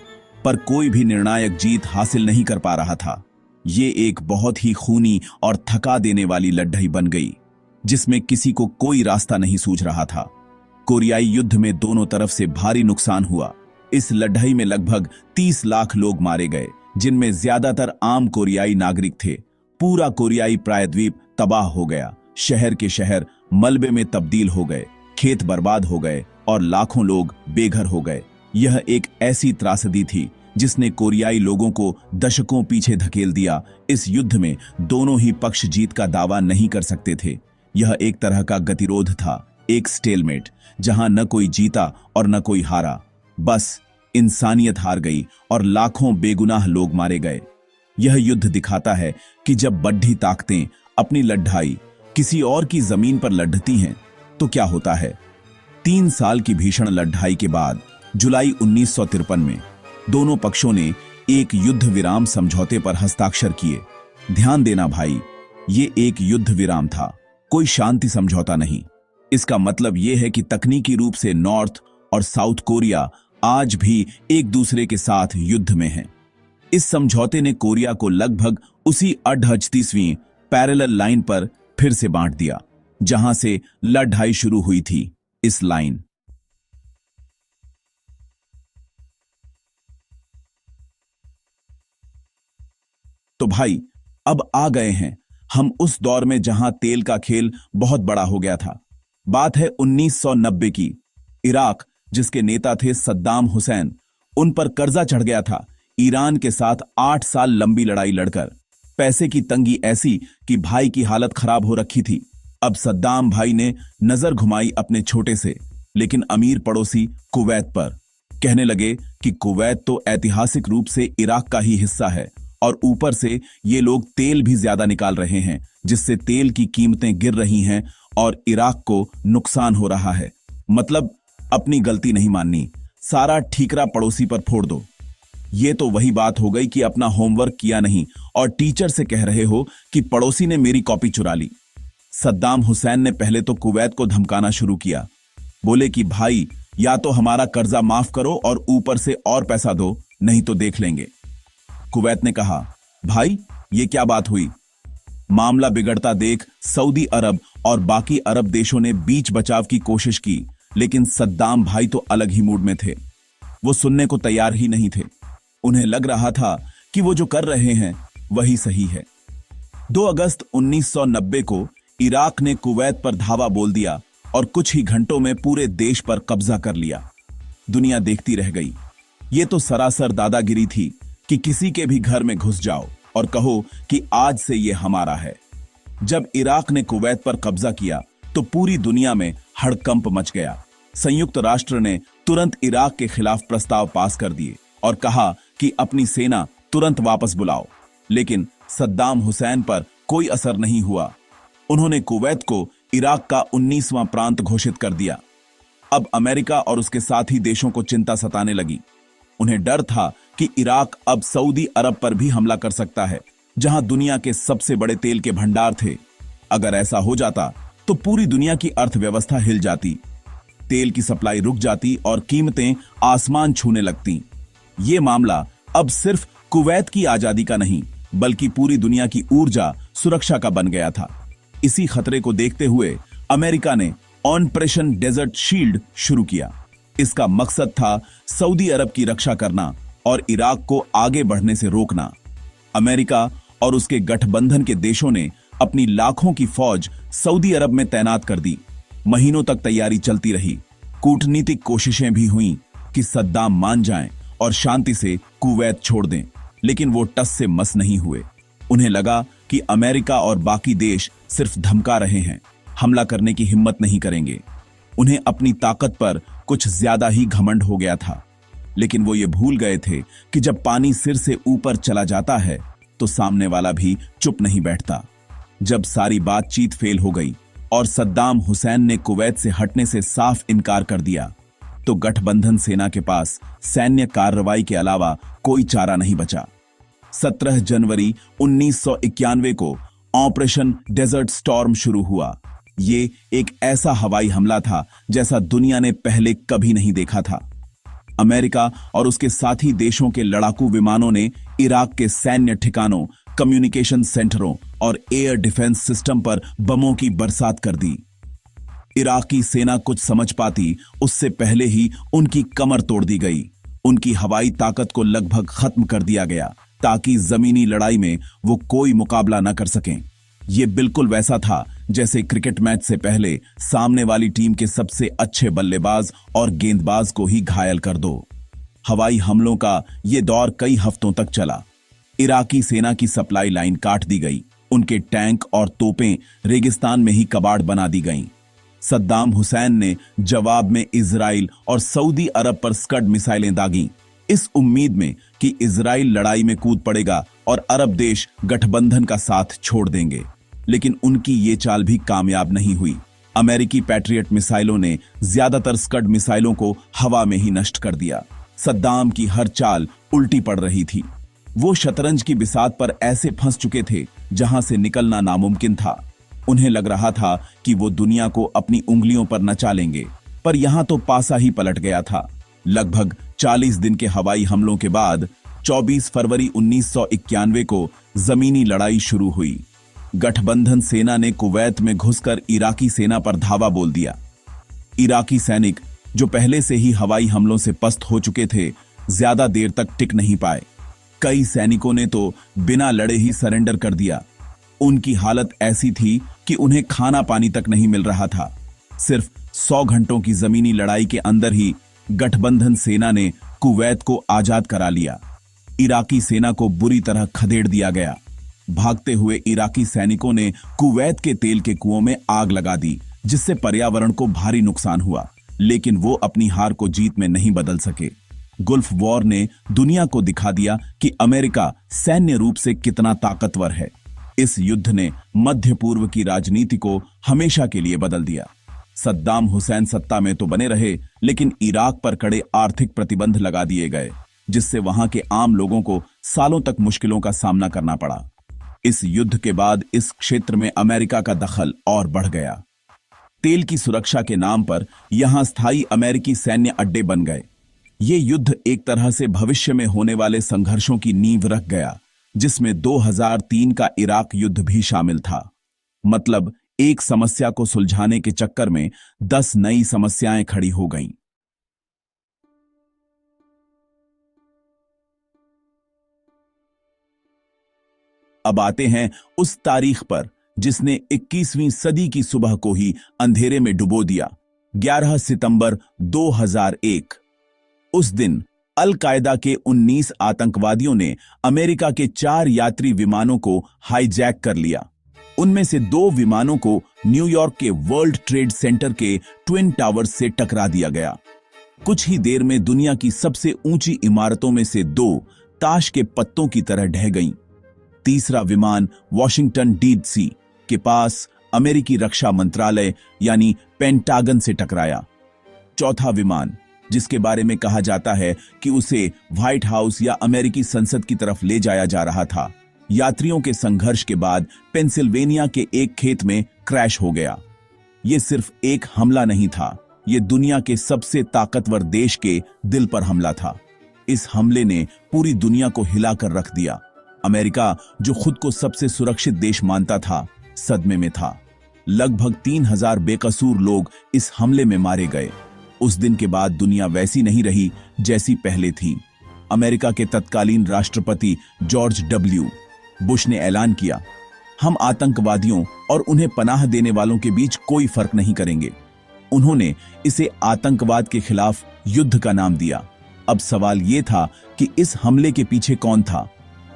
पर कोई भी निर्णायक जीत हासिल नहीं कर पा रहा था। ये एक बहुत ही खूनी और थका देने वाली लड़ाई बन गई जिसमें किसी को कोई रास्ता नहीं सूझ रहा था। कोरियाई युद्ध में दोनों तरफ से भारी नुकसान हुआ। इस लड़ाई में लगभग 30 लाख लोग मारे गए, जिनमें ज्यादातर आम कोरियाई नागरिक थे। पूरा कोरियाई प्रायद्वीप तबाह हो गया। शहर के शहर मलबे में तब्दील हो गए, खेत बर्बाद हो गए और लाखों लोग बेघर हो गए। यह एक ऐसी त्रासदी थी जिसने कोरियाई लोगों को दशकों पीछे धकेल दिया। इस युद्ध में दोनों ही पक्ष जीत का दावा नहीं कर सकते थे। यह एक तरह का गतिरोध था, एक स्टेलमेट, जहां न कोई जीता और न कोई हारा। बस इंसानियत हार गई और लाखों बेगुनाह लोग मारे गए। यह युद्ध दिखाता है कि जब बड़ी ताकतें अपनी लड़ाई किसी और की जमीन पर लड़ती हैं तो क्या होता है। 3 साल की भीषण लड़ाई के बाद जुलाई 1953 में दोनों पक्षों ने एक युद्ध विराम समझौते पर हस्ताक्षर किए। ध्यान देना भाई, ये एक युद्ध विराम था, कोई शांति समझौता नहीं। इसका मतलब यह है कि तकनीकी रूप से नॉर्थ और साउथ कोरिया आज भी एक दूसरे के साथ युद्ध में हैं। इस समझौते ने कोरिया को लगभग उसी 38वीं पैरेलल लाइन पर फिर से बांट दिया जहां से लड़ाई शुरू हुई थी। इस लाइन तो भाई, अब आ गए हैं हम उस दौर में जहां तेल का खेल बहुत बड़ा हो गया था। बात है 1990 की। इराक, जिसके नेता थे सद्दाम हुसैन, उन पर कर्जा चढ़ गया था ईरान के साथ 8 साल लंबी लड़ाई लड़कर। पैसे की तंगी ऐसी कि भाई की हालत खराब हो रखी थी। अब सद्दाम भाई ने नजर घुमाई अपने छोटे से लेकिन अमीर पड़ोसी कुवैत पर। कहने लगे कि कुवैत तो ऐतिहासिक रूप से इराक का ही हिस्सा है और ऊपर से ये लोग तेल भी ज्यादा निकाल रहे हैं, जिससे तेल की कीमतें गिर रही हैं और इराक को नुकसान हो रहा है। मतलब अपनी गलती नहीं माननी, सारा ठीकरा पड़ोसी पर फोड़ दो। ये तो वही बात हो गई कि अपना होमवर्क किया नहीं और टीचर से कह रहे हो कि पड़ोसी ने मेरी कॉपी चुरा ली। सद्दाम हुसैन ने पहले तो कुवैत को धमकाना शुरू किया। बोले कि भाई, या तो हमारा कर्जा माफ करो और ऊपर से और पैसा दो, नहीं तो देख लेंगे। कुवैत ने कहा, भाई ये क्या बात हुई? मामला बिगड़ता देख सऊदी अरब और बाकी अरब देशों ने बीच बचाव की कोशिश की, लेकिन सद्दाम भाई तो अलग ही मूड में थे। वो सुनने को तैयार ही नहीं थे। उन्हें लग रहा था कि वो जो कर रहे हैं वही सही है। 2 अगस्त 1990 को इराक ने कुवैत पर धावा बोल दिया और कुछ ही घंटों में पूरे देश पर कब्जा कर लिया। दुनिया देखती रह गई। ये तो सरासर दादागिरी थी कि किसी के भी घर में घुस जाओ और कहो कि आज से ये हमारा है। जब इराक ने कुवैत पर कब्जा किया तो पूरी दुनिया में हड़कंप मच गया। संयुक्त राष्ट्र ने तुरंत इराक के खिलाफ प्रस्ताव पास कर दिए और कहा कि अपनी सेना तुरंत वापस बुलाओ, लेकिन सद्दाम हुसैन पर कोई असर नहीं हुआ। उन्होंने कुवैत को इराक का 19वां प्रांत घोषित कर दिया। अब अमेरिका और उसके साथी देशों को चिंता सताने लगी। उन्हें डर था कि इराक अब सऊदी अरब पर भी हमला कर सकता है, जहां दुनिया के सबसे बड़े तेल के भंडार थे। अगर ऐसा हो जाता तो पूरी दुनिया की अर्थव्यवस्था हिल जाती, तेल की सप्लाई रुक जाती और कीमतें आसमान छूने लगती। ये मामला अब सिर्फ कुवैत की आजादी का नहीं, बल्कि पूरी दुनिया की ऊर्जा सुरक्षा का बन गया था। इसी खतरे को देखते हुए अमेरिका ने ऑपरेशन डेजर्ट शील्ड शुरू किया। इसका मकसद था सऊदी अरब की रक्षा करना और इराक को आगे बढ़ने से रोकना। अमेरिका और उसके गठबंधन के देशों ने अपनी लाखों की फौज सऊदी अरब में तैनात कर दी। महीनों तक तैयारी चलती रही। कूटनीतिक कोशिशें भी हुईं कि सद्दाम मान जाएं और शांति से कुवैत छोड़ दें, लेकिन वो टस से मस नहीं हुए। उन्हें लगा कि अमेरिका और बाकी देश सिर्फ धमका रहे हैं, हमला करने की हिम्मत नहीं करेंगे। उन्हें अपनी ताकत पर कुछ ज्यादा ही घमंड हो गया था। लेकिन वो ये भूल गए थे कि जब पानी सिर से ऊपर चला जाता है तो सामने वाला भी चुप नहीं बैठता। जब सारी बातचीत फेल हो गई और सद्दाम हुसैन ने कुवैत से हटने से साफ इनकार कर दिया, तो गठबंधन सेना के पास सैन्य कार्रवाई के अलावा कोई चारा नहीं बचा। 17 जनवरी 1991 को ऑपरेशन डेजर्ट स्टॉर्म शुरू हुआ। ये एक ऐसा हवाई हमला था जैसा दुनिया ने पहले कभी नहीं देखा था। अमेरिका और उसके साथी देशों के लड़ाकू विमानों ने इराक के सैन्य ठिकानों, कम्युनिकेशन सेंटरों और एयर डिफेंस सिस्टम पर बमों की बरसात कर दी। इराकी सेना कुछ समझ पाती उससे पहले ही उनकी कमर तोड़ दी गई। उनकी हवाई ताकत को लगभग खत्म कर दिया गया ताकि जमीनी लड़ाई में वो कोई मुकाबला न कर सकें। ये बिल्कुल वैसा था जैसे क्रिकेट मैच से पहले सामने वाली टीम के सबसे अच्छे बल्लेबाज और गेंदबाज को ही घायल कर दो। हवाई हमलों का ये दौर कई हफ्तों तक चला। इराकी सेना की सप्लाई लाइन काट दी गई। उनके टैंक और तोपें रेगिस्तान में ही कबाड़ बना दी गईं। सद्दाम हुसैन ने जवाब में इजराइल और सऊदी अरब पर स्कड मिसाइलें दागी, इस उम्मीद में कि इजराइल लड़ाई में कूद पड़ेगा और अरब देश गठबंधन का साथ छोड़ देंगे। लेकिन उनकी ये चाल भी कामयाब नहीं हुई। अमेरिकी पैट्रियट मिसाइलों ने ज्यादातर स्कड मिसाइलों को हवा में ही नष्ट कर दिया। सद्दाम की हर चाल उल्टी पड़ रही थी। वो शतरंज की बिसात पर ऐसे फंस चुके थे जहां से निकलना नामुमकिन था। उन्हें लग रहा था कि वो दुनिया को अपनी उंगलियों पर नचा लेंगे, पर यहां तो पासा ही पलट गया था। लगभग 40 दिन के हवाई हमलों के बाद 24 फरवरी 1991 को जमीनी लड़ाई शुरू हुई। गठबंधन सेना ने कुवैत में घुसकर इराकी सेना पर धावा बोल दिया। इराकी सैनिक जो पहले से ही हवाई हमलों से पस्त हो चुके थे, ज्यादा देर तक टिक नहीं पाए। कई सैनिकों ने तो बिना लड़े ही सरेंडर कर दिया। उनकी हालत ऐसी थी कि उन्हें खाना पानी तक नहीं मिल रहा था। सिर्फ 100 घंटों की जमीनी लड़ाई के अंदर ही गठबंधन सेना ने कुवैत को आजाद करा लिया। इराकी सेना को बुरी तरह खदेड़ दिया गया। भागते हुए इराकी सैनिकों ने कुवैत के तेल के कुओं में आग लगा दी, जिससे पर्यावरण को भारी नुकसान हुआ। लेकिन वो अपनी हार को जीत में नहीं बदल सके। गुल्फ वॉर ने दुनिया को दिखा दिया कि अमेरिका सैन्य रूप से कितना ताकतवर है। इस युद्ध ने मध्य पूर्व की राजनीति को हमेशा के लिए बदल दिया। सद्दाम हुसैन सत्ता में तो बने रहे, लेकिन इराक पर कड़े आर्थिक प्रतिबंध लगा दिए गए, जिससे वहां के आम लोगों को सालों तक मुश्किलों का सामना करना पड़ा। इस युद्ध के बाद इस क्षेत्र में अमेरिका का दखल और बढ़ गया। तेल की सुरक्षा के नाम पर यहां स्थायी अमेरिकी सैन्य अड्डे बन गए। ये युद्ध एक तरह से भविष्य में होने वाले संघर्षों की नींव रख गया, जिसमें 2003 का इराक युद्ध भी शामिल था। मतलब एक समस्या को सुलझाने के चक्कर में 10 नई समस्याएं खड़ी हो गईं। अब आते हैं उस तारीख पर जिसने 21वीं सदी की सुबह को ही अंधेरे में डुबो दिया। 11 सितंबर 2001। उस दिन अल कायदा के 19 आतंकवादियों ने अमेरिका के 4 यात्री विमानों को हाईजैक कर लिया। उनमें से 2 विमानों को न्यूयॉर्क के वर्ल्ड ट्रेड सेंटर के ट्विन टावर्स से टकरा दिया गया। कुछ ही देर में दुनिया की सबसे ऊंची इमारतों में से 2 ताश के पत्तों की तरह ढह गईं। तीसरा विमान वॉशिंगटन डीसी के पास अमेरिकी रक्षा मंत्रालय यानी पेंटागन से टकराया। चौथा विमान, जिसके बारे में कहा जाता है कि उसे व्हाइट हाउस या अमेरिकी संसद की तरफ ले जाया जा रहा था, यात्रियों के संघर्ष के बाद पेंसिल्वेनिया के एक खेत में क्रैश हो गया। यह सिर्फ एक हमला नहीं था, यह दुनिया के सबसे ताकतवर देश के दिल पर हमला था। इस हमले ने पूरी दुनिया को हिलाकर रख दिया। अमेरिका, जो खुद को सबसे सुरक्षित देश मानता था, सदमे में था। लगभग 3000 बेकसूर लोग इस हमले में मारे गए। उस दिन के बाद दुनिया वैसी नहीं रही जैसी पहले थी। अमेरिका के तत्कालीन राष्ट्रपति जॉर्ज डब्ल्यू बुश ने ऐलान किया, हम आतंकवादियों और उन्हें पनाह देने वालों के बीच कोई फर्क नहीं करेंगे। उन्होंने इसे आतंकवाद के खिलाफ युद्ध का नाम दिया। अब सवाल यह था कि इस हमले के पीछे कौन था।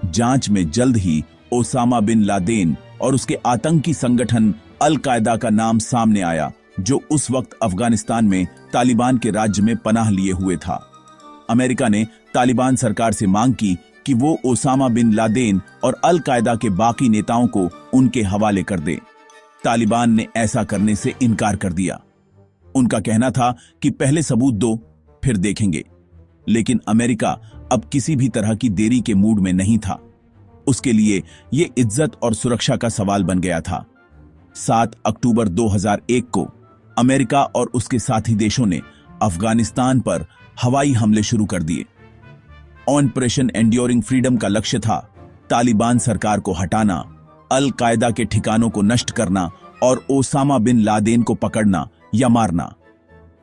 जांच में जल्द ही ओसामा बिन लादेन और उसके आतंकी संगठन अल कायदा का नाम सामने आया, जो उस वक्त अफगानिस्तान में तालिबान के राज्य में पनाह लिए हुए था। अमेरिका ने तालिबान सरकार से मांग की कि वो ओसामा बिन लादेन और अल कायदा के बाकी नेताओं को उनके हवाले कर दे। तालिबान ने ऐसा करने से इनकार कर दिया। उनका कहना था कि पहले सबूत दो, फिर देखेंगे। लेकिन अमेरिका अब किसी भी तरह की देरी के मूड में नहीं था। उसके लिए यह इज्जत और सुरक्षा का सवाल बन गया था। 7 अक्टूबर 2001 को अमेरिका और उसके साथी देशों ने अफगानिस्तान पर हवाई हमले शुरू कर दिए। ऑपरेशन एंड्योरिंग फ्रीडम का लक्ष्य था तालिबान सरकार को हटाना, अल कायदा के ठिकानों को नष्ट करना और ओसामा बिन लादेन को पकड़ना या मारना।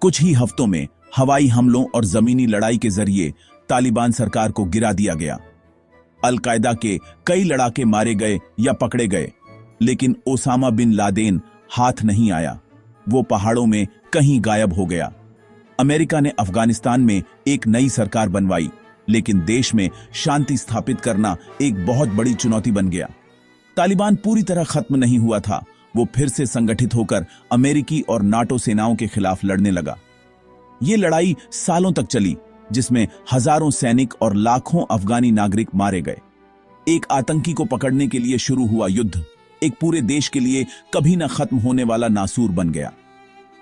कुछ ही हफ्तों में हवाई हमलों और जमीनी लड़ाई के जरिए तालिबान सरकार को गिरा दिया गया। अल कायदा के कई लड़ाके मारे गए या पकड़े गए, लेकिन ओसामा बिन लादेन हाथ नहीं आया। वो पहाड़ों में कहीं गायब हो गया। अमेरिका ने अफगानिस्तान में एक नई सरकार बनवाई, लेकिन देश में शांति स्थापित करना एक बहुत बड़ी चुनौती बन गया। तालिबान पूरी तरह खत्म नहीं हुआ था। वो फिर से संगठित होकर अमेरिकी और नाटो सेनाओं के खिलाफ लड़ने लगा। ये लड़ाई सालों तक चली, जिसमें हजारों सैनिक और लाखों अफगानी नागरिक मारे गए। एक आतंकी को पकड़ने के लिए शुरू हुआ युद्ध एक पूरे देश के लिए कभी न खत्म होने वाला नासूर बन गया।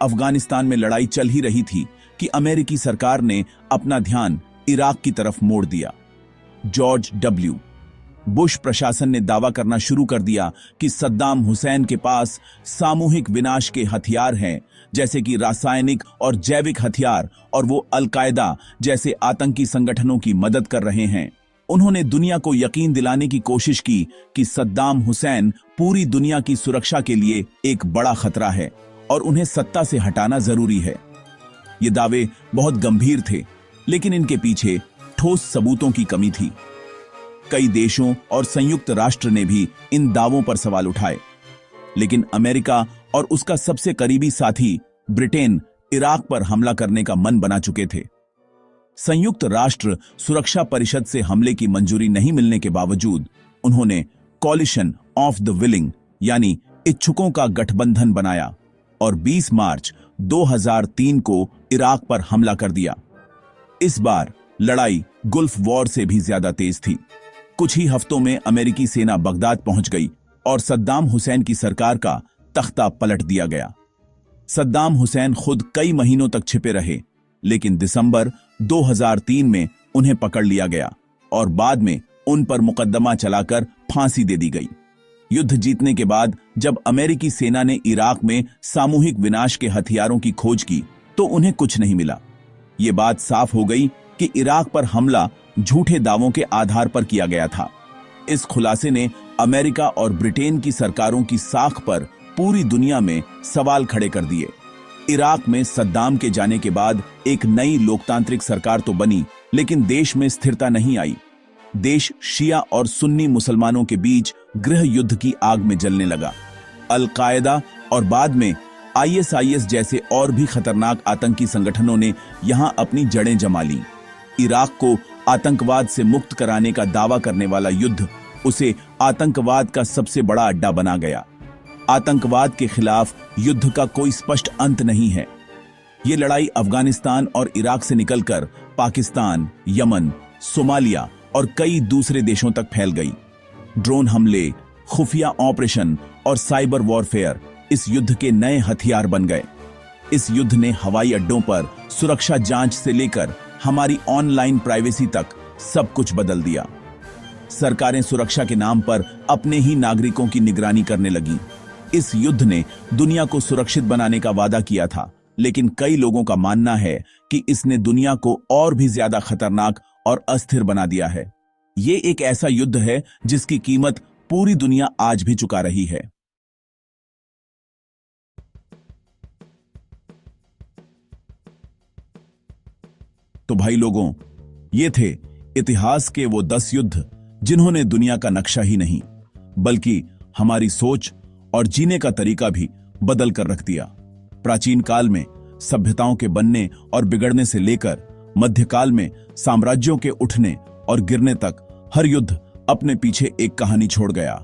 अफगानिस्तान में लड़ाई चल ही रही थी कि अमेरिकी सरकार ने अपना ध्यान इराक की तरफ मोड़ दिया। जॉर्ज डब्ल्यू बुश प्रशासन ने दावा करना शुरू कर दिया कि सद्दाम हुसैन के पास सामूहिक विनाश के हथियार हैं, जैसे कि रासायनिक और जैविक हथियार, और वो अल कायदा जैसे आतंकी संगठनों की मदद कर रहे हैं। उन्होंने दुनिया को यकीन दिलाने की कोशिश की कि सद्दाम हुसैन पूरी दुनिया की सुरक्षा के लिए एक बड़ा खतरा है और उन्हें सत्ता से हटाना जरूरी है। ये दावे बहुत गंभीर थे, लेकिन इनके पीछे ठोस सबूतों की कमी थी। कई देशों और संयुक्त राष्ट्र ने भी इन दावों पर सवाल उठाए, लेकिन अमेरिका और उसका सबसे करीबी साथी ब्रिटेन इराक पर हमला करने का मन बना चुके थे। संयुक्त राष्ट्र सुरक्षा परिषद से हमले की मंजूरी नहीं मिलने के बावजूद उन्होंने कॉलिशन ऑफ द विलिंग यानी इच्छुकों का गठबंधन बनाया और 20 मार्च 2003 को इराक पर हमला कर दिया। इस बार लड़ाई गुल्फ वॉर से भी ज्यादा तेज थी। कुछ ही हफ्तों में अमेरिकी सेना बगदाद पहुंच गई और सद्दाम हुसैन की सरकार का तख्ता पलट दिया गया। सद्दाम हुसैन खुद कई महीनों तक छिपे रहे, लेकिन दिसंबर 2003 में उन्हें पकड़ लिया गया और बाद में उन पर मुकदमा चलाकर फांसी दे दी गई। युद्ध जीतने के बाद जब अमेरिकी सेना ने इराक में सामूहिक विनाश के हथियारों की खोज की, तो उन्हें कुछ नहीं मिला। ये बात साफ हो गई कि इराक पर हमला झूठे दावों के आधार पर किया गया था। इस खुलासे ने अमेरिका और ब्रिटेन की सरकारों की साख पर पूरी दुनिया में सवाल खड़े कर दिए। इराक में सद्दाम के जाने के बाद एक नई लोकतांत्रिक सरकार तो बनी, लेकिन देश में स्थिरता नहीं आई। देश शिया और सुन्नी मुसलमानों के बीच गृह युद्ध की आग में जलने लगा। अल कायदा और बाद में ISIS जैसे और भी खतरनाक आतंकी संगठनों ने यहां अपनी जड़ें जमा लीं। इराक को आतंकवाद से मुक्त कराने का दावा करने वाला युद्ध उसे आतंकवाद का सबसे बड़ा अड्डा बना गया। आतंकवाद के खिलाफ युद्ध का कोई स्पष्ट अंत नहीं है। ये लड़ाई अफगानिस्तान और इराक से निकलकर पाकिस्तान, यमन, सोमालिया और कई दूसरे देशों तक फैल गई। ड्रोन हमले, खुफिया ऑपरेशन और साइबर वॉरफेयर इस युद्ध के नए हथियार बन गए। इस युद्ध ने हवाई अड्डों पर सुरक्षा जांच से लेकर हमारी ऑनलाइन प्राइवेसी तक सब कुछ बदल दिया। सरकारें सुरक्षा के नाम पर अपने ही नागरिकों की निगरानी करने लगीं। इस युद्ध ने दुनिया को सुरक्षित बनाने का वादा किया था, लेकिन कई लोगों का मानना है कि इसने दुनिया को और भी ज्यादा खतरनाक और अस्थिर बना दिया है। ये एक ऐसा युद्ध है जिसकी कीमत पूरी दुनिया आज भी चुका रही है। तो भाई लोगों, ये थे इतिहास के वो 10 युद्ध जिन्होंने दुनिया का नक्शा ही नहीं बल्कि हमारी सोच और जीने का तरीका भी बदल कर रख दिया। प्राचीन काल में सभ्यताओं के बनने और बिगड़ने से लेकर मध्यकाल में साम्राज्यों के उठने और गिरने तक हर युद्ध अपने पीछे एक कहानी छोड़ गया।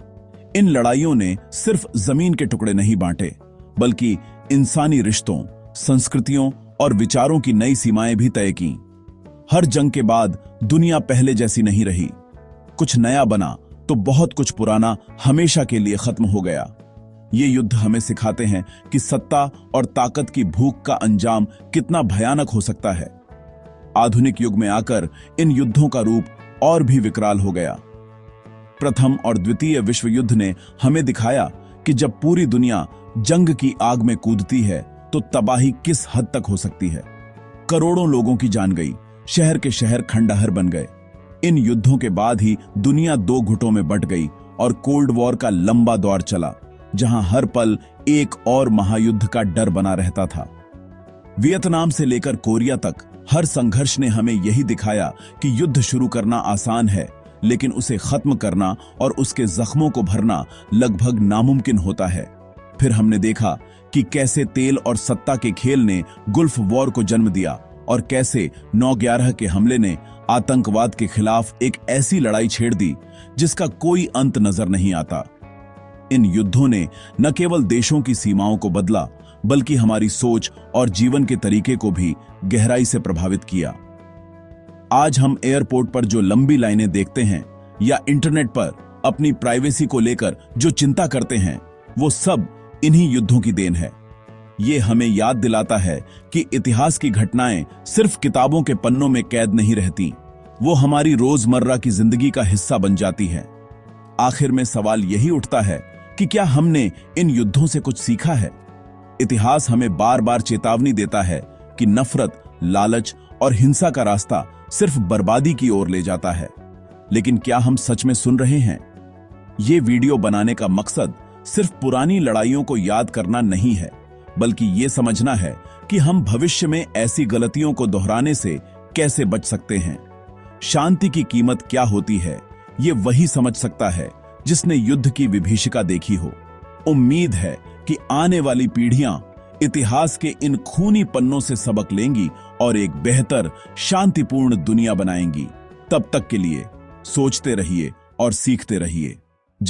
इन लड़ाइयों ने सिर्फ जमीन के टुकड़े नहीं बांटे बल्कि इंसानी रिश्तों, संस्कृतियों और विचारों की नई सीमाएं भी तय की। हर जंग के बाद दुनिया पहले जैसी नहीं रही। कुछ नया बना तो बहुत कुछ पुराना हमेशा के लिए खत्म हो गया। ये युद्ध हमें सिखाते हैं कि सत्ता और ताकत की भूख का अंजाम कितना भयानक हो सकता है। आधुनिक युग में आकर इन युद्धों का रूप और भी विकराल हो गया। प्रथम और द्वितीय विश्व युद्ध ने हमें दिखाया कि जब पूरी दुनिया जंग की आग में कूदती है तो तबाही किस हद तक हो सकती है। करोड़ों लोगों की जान गई, शहर के शहर खंडहर बन गए। इन युद्धों के बाद ही दुनिया 2 गुटों में बंट गई और कोल्ड वॉर का लंबा दौर चला, जहां हर पल एक और महायुद्ध का डर बना रहता था। वियतनाम से लेकर कोरिया तक हर संघर्ष ने हमें यही दिखाया कि युद्ध शुरू करना आसान है, लेकिन उसे खत्म करना और उसके जख्मों को भरना लगभग नामुमकिन होता है। फिर हमने देखा कि कैसे तेल और सत्ता के खेल ने गुल्फ वॉर को जन्म दिया और कैसे 9/11 के हमले ने आतंकवाद के खिलाफ एक ऐसी लड़ाई छेड़ दी जिसका कोई अंत नजर नहीं आता। इन युद्धों ने न केवल देशों की सीमाओं को बदला बल्कि हमारी सोच और जीवन के तरीके को भी गहराई से प्रभावित किया। आज हम एयरपोर्ट पर जो लंबी लाइनें देखते हैं या इंटरनेट पर अपनी प्राइवेसी को लेकर जो चिंता करते हैं, वो सब इन्हीं युद्धों की देन है। ये हमें याद दिलाता है कि इतिहास की घटनाएं सिर्फ किताबों के पन्नों में कैद नहीं रहती, वो हमारी रोजमर्रा की जिंदगी का हिस्सा बन जाती है। आखिर में सवाल यही उठता है कि क्या हमने इन युद्धों से कुछ सीखा है? इतिहास हमें बार बार चेतावनी देता है कि नफरत, लालच और हिंसा का रास्ता सिर्फ बर्बादी की ओर ले जाता है। लेकिन क्या हम सच में सुन रहे हैं? ये वीडियो बनाने का मकसद सिर्फ पुरानी लड़ाइयों को याद करना नहीं है, बल्कि ये समझना है कि हम भविष्य में ऐसी गलतियों को दोहराने से कैसे बच सकते हैं। शांति की कीमत क्या होती है, ये वही समझ सकता है जिसने युद्ध की विभीषिका देखी हो। उम्मीद है कि आने वाली पीढ़ियां इतिहास के इन खूनी पन्नों से सबक लेंगी और एक बेहतर, शांतिपूर्ण दुनिया बनाएंगी। तब तक के लिए सोचते रहिए और सीखते रहिए।